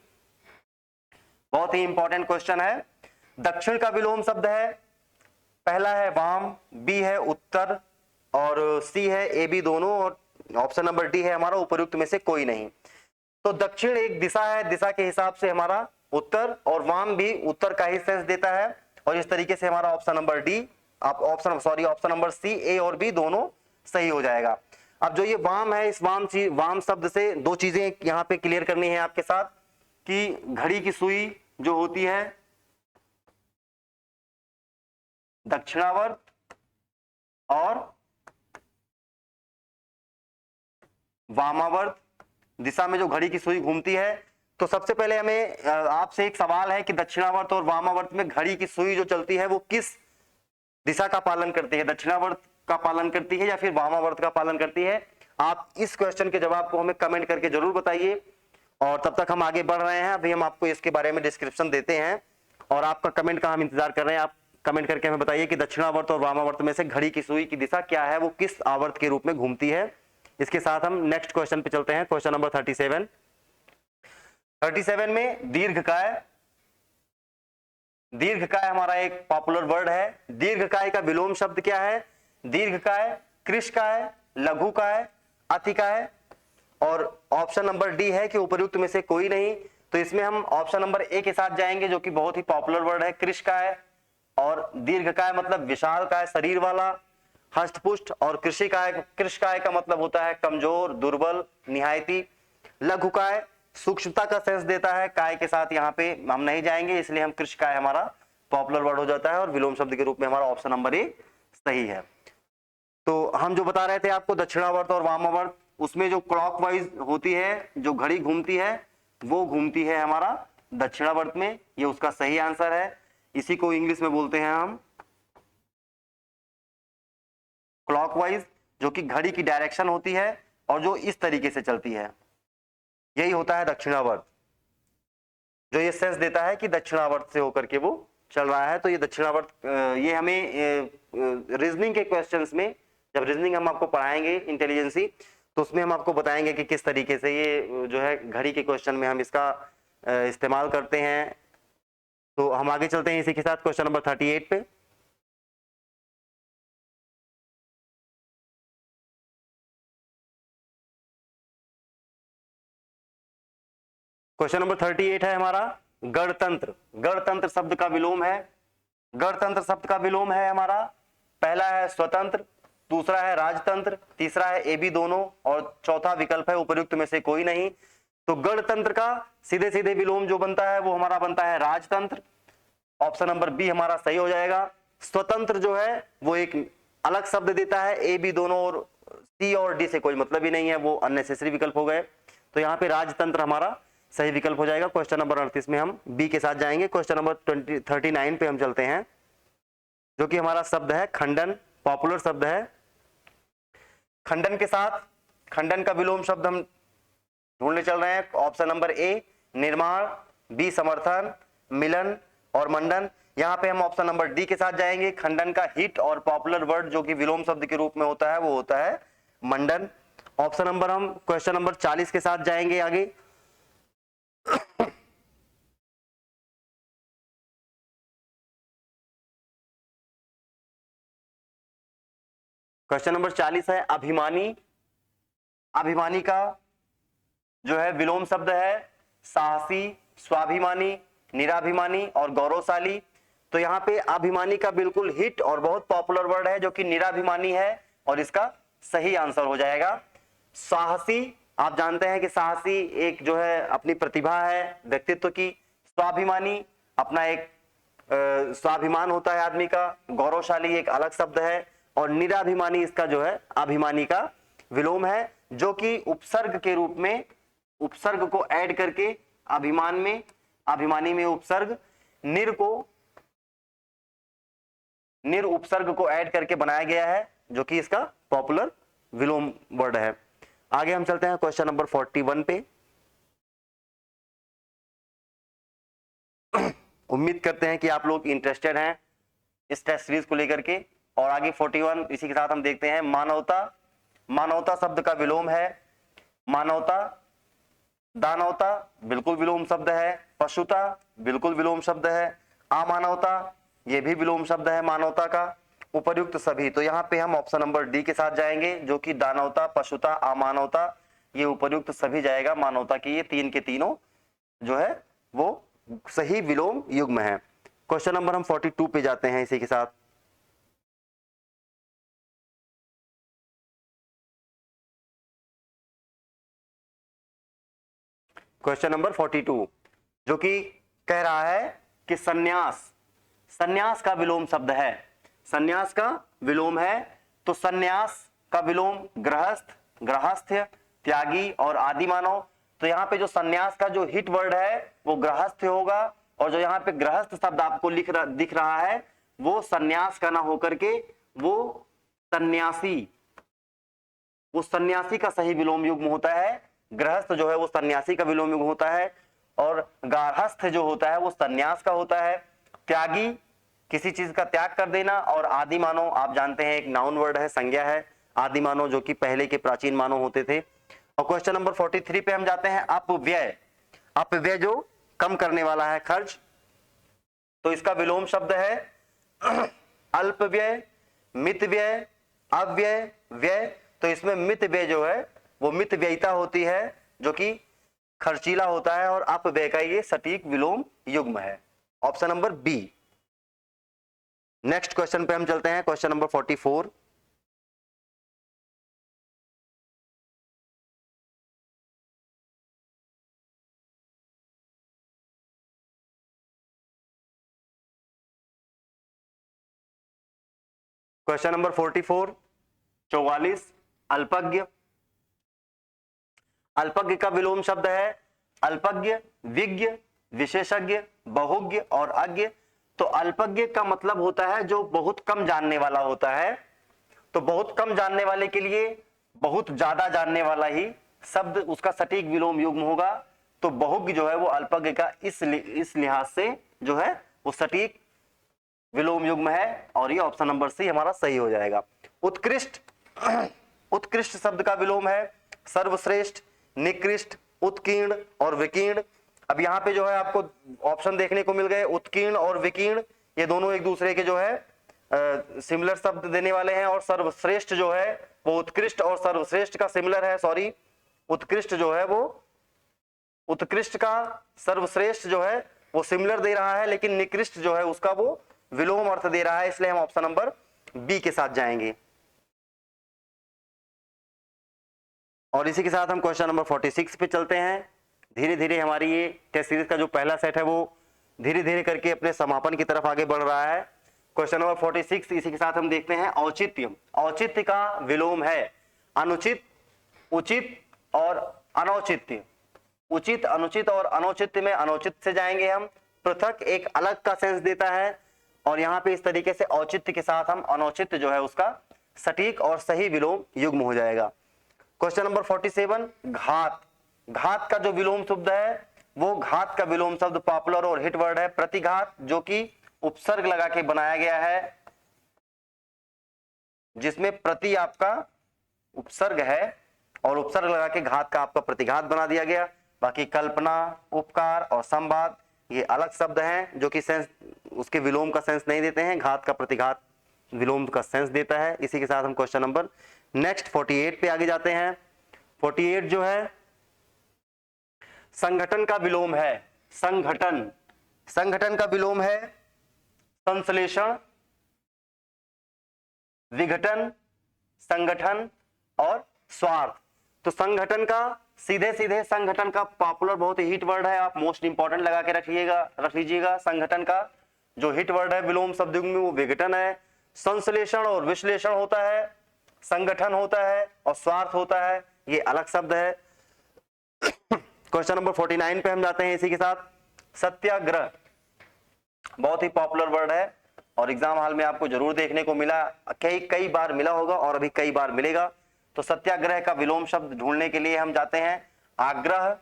बहुत ही इंपॉर्टेंट क्वेश्चन है। दक्षिण का विलोम शब्द है, पहला है वाम, बी है उत्तर और सी है ए बी दोनों और ऑप्शन नंबर डी है हमारा उपर्युक्त में से कोई नहीं। तो दक्षिण एक दिशा है, दिशा के हिसाब से हमारा उत्तर, और वाम भी उत्तर का ही सेंस देता है। और इस तरीके से हमारा option number D, option number C, A और बी दोनों सही हो जाएगा। अब जो ये वाम है, इस वाम शब्द से दो चीजें यहाँ पे क्लियर करनी है आपके साथ, कि घड़ी की सुई जो होती है दक्षिणावर्त और वामावर्त दिशा में जो घड़ी की सुई घूमती है, तो सबसे पहले हमें आपसे एक सवाल है कि दक्षिणावर्त और वामावर्त में घड़ी की सुई जो चलती है वो किस दिशा का पालन करती है, दक्षिणावर्त का पालन करती है या फिर वामावर्त का पालन करती है? आप इस क्वेश्चन के जवाब को हमें कमेंट करके जरूर बताइए। और तब तक हम आगे बढ़ रहे हैं, अभी हम आपको इसके बारे में डिस्क्रिप्शन देते हैं और आपका कमेंट का हम इंतजार कर रहे हैं। आप कमेंट करके हमें बताइए कि दक्षिणावर्त और वामावर्त में से घड़ी की सुई की दिशा क्या है, वो किस आवर्त के रूप में घूमती है। इसके साथ हम नेक्स्ट क्वेश्चन पे चलते हैं, क्वेश्चन नंबर 37। 37 में दीर्घकाय। दीर्घकाय हमारा एक पॉपुलर वर्ड है। दीर्घकाय का विलोम शब्द क्या है? दीर्घकाय, कृशकाय, लघुकाय, अतिकाय, और ऑप्शन नंबर डी है कि उपर्युक्त में से कोई नहीं। तो इसमें हम ऑप्शन नंबर ए के साथ जाएंगे, जो कि बहुत ही पॉपुलर वर्ड है, कृशकाय। और दीर्घकाय मतलब विशालकाय, शरीर वाला, हष्टपुष्ट। और कृशकाय का मतलब होता है कमजोर, दुर्बल, निहायती। लघुकाय सूक्ष्मता का सेंस देता है, काय के साथ यहाँ पे हम नहीं जाएंगे, इसलिए हम कृशकाय हमारा पॉपुलर वर्ड हो जाता है और विलोम शब्द के रूप में हमारा ऑप्शन नंबर ए सही है। तो हम जो बता रहे थे आपको दक्षिणावर्त और वामावर्त, उसमें जो क्लॉकवाइज होती है, जो घड़ी घूमती है, वो घूमती है हमारा दक्षिणावर्त में। ये उसका सही आंसर है। इसी को इंग्लिश में बोलते हैं हम क्लॉकवाइज, जो कि घड़ी की डायरेक्शन होती है और जो इस तरीके से चलती है, यही होता है दक्षिणावर्त, जो ये सेंस देता है कि दक्षिणावर्त से होकर के वो चल रहा है। तो ये दक्षिणावर्त, ये हमें रीजनिंग के क्वेश्चंस में, जब रीजनिंग हम आपको पढ़ाएंगे इंटेलिजेंसी, तो उसमें हम आपको बताएंगे कि किस तरीके से ये जो है घड़ी के क्वेश्चन में हम इसका इस्तेमाल करते हैं। तो हम आगे चलते हैं इसी के साथ क्वेश्चन नंबर 38 पे। क्वेश्चन नंबर 38 है हमारा गणतंत्र। गणतंत्र शब्द का विलोम है। गणतंत्र शब्द का विलोम है हमारा, पहला है स्वतंत्र, दूसरा है राजतंत्र, तीसरा है ए बी दोनों, और चौथा विकल्प है उपर्युक्त में से कोई नहीं। तो गणतंत्र का सीधे सीधे विलोम जो बनता है वो हमारा बनता है राजतंत्र। ऑप्शन नंबर बी हमारा सही हो जाएगा। स्वतंत्र जो है वो एक अलग शब्द देता है, ए बी दोनों और सी और डी से कोई मतलब ही नहीं है, वो अननेसेसरी विकल्प हो गए। तो यहाँ पे राजतंत्र हमारा सही विकल्प हो जाएगा। क्वेश्चन नंबर 38 में हम बी के साथ जाएंगे। क्वेश्चन नंबर 39 पे हम चलते हैं, जो कि हमारा शब्द है खंडन, पॉपुलर शब्द है। खंडन के साथ खंडन का विलोम शब्द हम ढूंढने चल रहे हैं। ऑप्शन नंबर ए निर्माण, बी समर्थन, मिलन और मंडन। यहाँ पे हम ऑप्शन नंबर डी के साथ जाएंगे। खंडन का हिट और पॉपुलर वर्ड जो कि विलोम शब्द के रूप में होता है वो होता है मंडन। ऑप्शन नंबर हम क्वेश्चन नंबर 40 के साथ जाएंगे आगे। क्वेश्चन नंबर 40 है अभिमानी। अभिमानी का जो है विलोम शब्द है साहसी, स्वाभिमानी, निराभिमानी और गौरवशाली। तो यहाँ पे अभिमानी का बिल्कुल हिट और बहुत पॉपुलर वर्ड है जो कि निराभिमानी है, और इसका सही आंसर हो जाएगा साहसी। आप जानते हैं कि साहसी एक जो है अपनी प्रतिभा है व्यक्तित्व की, स्वाभिमानी अपना एक स्वाभिमान होता है आदमी का, गौरवशाली एक अलग शब्द है, और निराभिमानी इसका जो है अभिमानी का विलोम है, जो कि उपसर्ग के रूप में उपसर्ग को ऐड करके अभिमान में, अभिमानी में उपसर्ग, निर उपसर्ग को ऐड करके बनाया गया है, जो कि इसका पॉपुलर विलोम वर्ड है। आगे हम चलते हैं क्वेश्चन नंबर 41 पे। उम्मीद करते हैं कि आप लोग इंटरेस्टेड हैं इस टेस्ट सीरीज को लेकर के। और आगे 41 इसी के साथ हम देखते हैं मानवता। मानवता शब्द का विलोम है मानवता। दानवता बिल्कुल विलोम शब्द है। पशुता बिल्कुल विलोम शब्द है। अमानवता ये भी विलोम शब्द है मानवता का। उपर्युक्त सभी, तो यहाँ पे हम ऑप्शन नंबर डी के साथ जाएंगे, जो कि दानवता, पशुता, अमानवता ये उपर्युक्त सभी जाएगा, मानवता की ये तीन के तीनों जो है वो सही विलोम युग्म है। क्वेश्चन नंबर हम 42 पे जाते हैं इसी के साथ। क्वेश्चन नंबर 42 जो कि कह रहा है कि सन्यास, सन्यास का विलोम शब्द है, सन्यास का विलोम है, तो सन्यास का विलोम गृहस्थ, गृहस्थ्य, त्यागी और आदि मानव। तो यहाँ पे जो सन्यास का जो हिट वर्ड है वो गृहस्थ होगा, और जो यहाँ पे गृहस्थ शब्द आपको दिख रहा है वो सन्यास का ना होकर के वो सन्यासी, वो सन्यासी का सही विलोम युग्म होता है। गृहस्थ जो है वो सन्यासी का विलोम युग्म होता है, और गार्हस्थ जो होता है वो सन्यास का होता है। त्यागी किसी चीज का त्याग कर देना, और आदि मानव आप जानते हैं एक नाउन वर्ड है, संज्ञा है, आदि मानव जो कि पहले के प्राचीन मानव होते थे। और क्वेश्चन नंबर 43 पे हम जाते हैं अपव्यय, अपव्यय जो कम करने वाला है खर्च, तो इसका विलोम शब्द है अल्पव्यय, मितव्यय, अव्यय, व्यय। तो इसमें मितव्यय जो है वो मितव्ययिता होती है जो कि खर्चीला होता है, और अपव्यय का ये सटीक विलोम युग्म है, option number B. Next question पे हम चलते हैं, क्वेश्चन नंबर 44। क्वेश्चन नंबर 44 44 अल्पज्ञ, अल्पज्ञ का विलोम शब्द है अल्पज्ञ, विज्ञ, विशेषज्ञ, बहुज्ञ और अज्ञ। तो अल्पज्ञ का मतलब होता है जो बहुत कम जानने वाला होता है, तो बहुत कम जानने वाले के लिए बहुत ज्यादा जानने वाला ही शब्द उसका सटीक विलोम युग्म होगा। तो बहुज्ञ जो है वो अल्पज्ञ का इस लिहाज से जो है वो सटीक विलोम युग्म है, और ये ऑप्शन नंबर सी हमारा सही हो जाएगा। उत्कृष्ट, उत्कृष्ट शब्द का विलोम है सर्वश्रेष्ठ, निकृष्ट, उत्कीर्ण और विकीर्ण। अब यहाँ पे जो है आपको ऑप्शन देखने को मिल गए, उत्कीर्ण और विकीर्ण ये दोनों एक दूसरे के जो है सिमिलर शब्द देने वाले हैं, और सर्वश्रेष्ठ जो है वो उत्कृष्ट और सर्वश्रेष्ठ का सिमिलर है, सॉरी उत्कृष्ट जो है वो उत्कृष्ट का सर्वश्रेष्ठ जो है वो सिमिलर दे रहा है, लेकिन निकृष्ट जो है उसका वो विलोम अर्थ दे रहा है, इसलिए हम ऑप्शन नंबर बी के साथ जाएंगे। और इसी के साथ हम क्वेश्चन नंबर 46 पे चलते हैं। धीरे धीरे हमारी ये टेस्ट सीरीज का जो पहला सेट है वो धीरे धीरे करके अपने समापन की तरफ आगे बढ़ रहा है। क्वेश्चन नंबर 46 इसी के साथ हम देखते हैं औचित्य। औचित्य का विलोम है अनुचित, उचित और अनौचित्य। उचित, अनुचित और अनौचित्य में अनौचित से जाएंगे हम, पृथक एक अलग का सेंस देता है, और यहाँ पे इस तरीके से औचित्य के साथ हम अनौचित्य जो है उसका सटीक और सही विलोम युग्म हो जाएगा। क्वेश्चन नंबर 47 घात, घात का जो विलोम शब्द है वो घात का विलोम शब्द पॉपुलर और हिट वर्ड है प्रतिघात, जो कि उपसर्ग लगा के बनाया गया है, जिसमें प्रति आपका उपसर्ग है और उपसर्ग लगा के घात का आपका प्रतिघात बना दिया गया। बाकी कल्पना, उपकार और संवाद ये अलग शब्द हैं जो कि सेंस उसके विलोम का सेंस नहीं देते हैं, घात का प्रतिघात विलोम का सेंस देता है। इसी के साथ हम क्वेश्चन नंबर नेक्स्ट 48 पे आगे जाते हैं। 48 जो है संगठन का विलोम है संगठन, संगठन का विलोम है संश्लेषण, विघटन, संगठन और स्वार्थ। तो संगठन का सीधे सीधे संगठन का पॉपुलर बहुत ही हिट वर्ड है, आप मोस्ट इंपॉर्टेंट लगा के रख लीजिएगा। संगठन का जो हिट वर्ड है विलोम शब्द में वो विघटन है। संश्लेषण और विश्लेषण होता है, संगठन होता है और स्वार्थ होता है, ये अलग शब्द है। क्वेश्चन नंबर 49 पे हम जाते हैं इसी के साथ। सत्याग्रह बहुत ही पॉपुलर वर्ड है और एग्जाम हॉल में आपको जरूर देखने को मिला, कई बार मिला होगा और अभी कई बार मिलेगा। तो सत्याग्रह का विलोम शब्द ढूंढने के लिए हम जाते हैं आग्रह,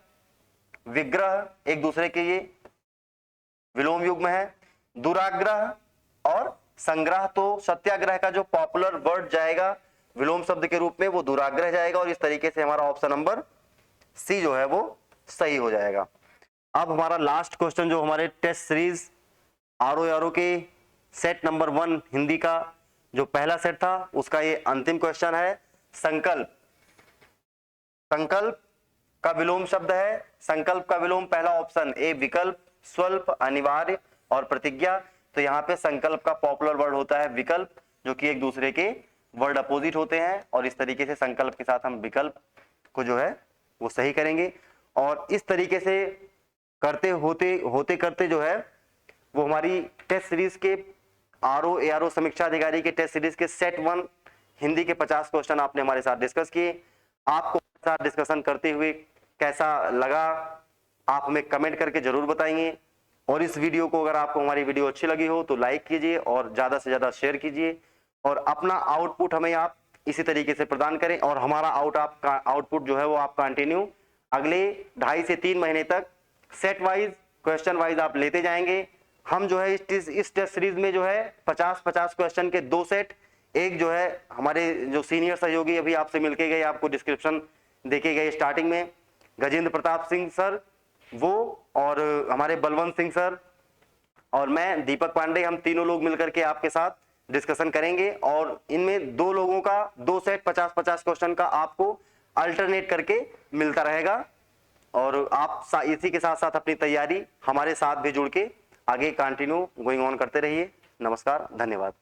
विग्रह, एक दूसरे के ये विलोम युग्म है, दुराग्रह और संग्रह। तो सत्याग्रह का जो पॉपुलर वर्ड जाएगा विलोम शब्द के रूप में वो दुराग्रह जाएगा, और इस तरीके से हमारा ऑप्शन नंबर सी जो है वो सही हो जाएगा। अब हमारा लास्ट क्वेश्चन जो हमारे टेस्ट सीरीज आरओ के सेट नंबर 1 हिंदी का जो पहला सेट था उसका ये अंतिम क्वेश्चन है। संकल्प, संकल्प का विलोम शब्द है। संकल्प का विलोम पहला ऑप्शन ए विकल्प, स्वल्प, अनिवार्य और प्रतिज्ञा। तो यहाँ पे संकल्प का पॉपुलर वर्ड होता है विकल्प, जो कि एक दूसरे के वर्ड अपोजिट होते हैं, और इस तरीके से संकल्प के साथ हम विकल्प को जो है वो सही करेंगे। और इस तरीके से करते होते करते जो है वो हमारी टेस्ट सीरीज के ARO समीक्षा अधिकारी के टेस्ट सीरीज के सेट 1 हिंदी के 50 क्वेश्चन आपने हमारे साथ डिस्कस किए। आपको साथ डिस्कशन करते हुए कैसा लगा आप हमें कमेंट करके जरूर बताएंगे। और इस वीडियो को, अगर आपको हमारी वीडियो अच्छी लगी हो तो लाइक कीजिए और ज्यादा से ज्यादा शेयर कीजिए, और अपना आउटपुट हमें आप इसी तरीके से प्रदान करें। और हमारा आउटपुट जो है वो आप कंटिन्यू अगले 2.5 से 3 महीने तक सेट वाइज, क्वेश्चन वाइज आप लेते जाएंगे। हम जो है इस टेस्ट सीरीज में जो है 50-50 क्वेश्चन के 2 सेट, एक जो है हमारे जो सीनियर सहयोगी अभी आपसे मिलके गए, आपको डिस्क्रिप्शन देके गए स्टार्टिंग में, गजेंद्र प्रताप सिंह सर वो, और हमारे बलवंत सिंह सर और मैं दीपक पांडे, हम तीनों लोग मिलकर के आपके साथ डिस्कशन करेंगे। और इनमें 2 लोगों का 2 सेट 50-50 क्वेश्चन का आपको अल्टरनेट करके मिलता रहेगा। और आप इसी के साथ साथ अपनी तैयारी हमारे साथ भी जुड़ के आगे कंटिन्यू गोइंग ऑन करते रहिए। नमस्कार, धन्यवाद।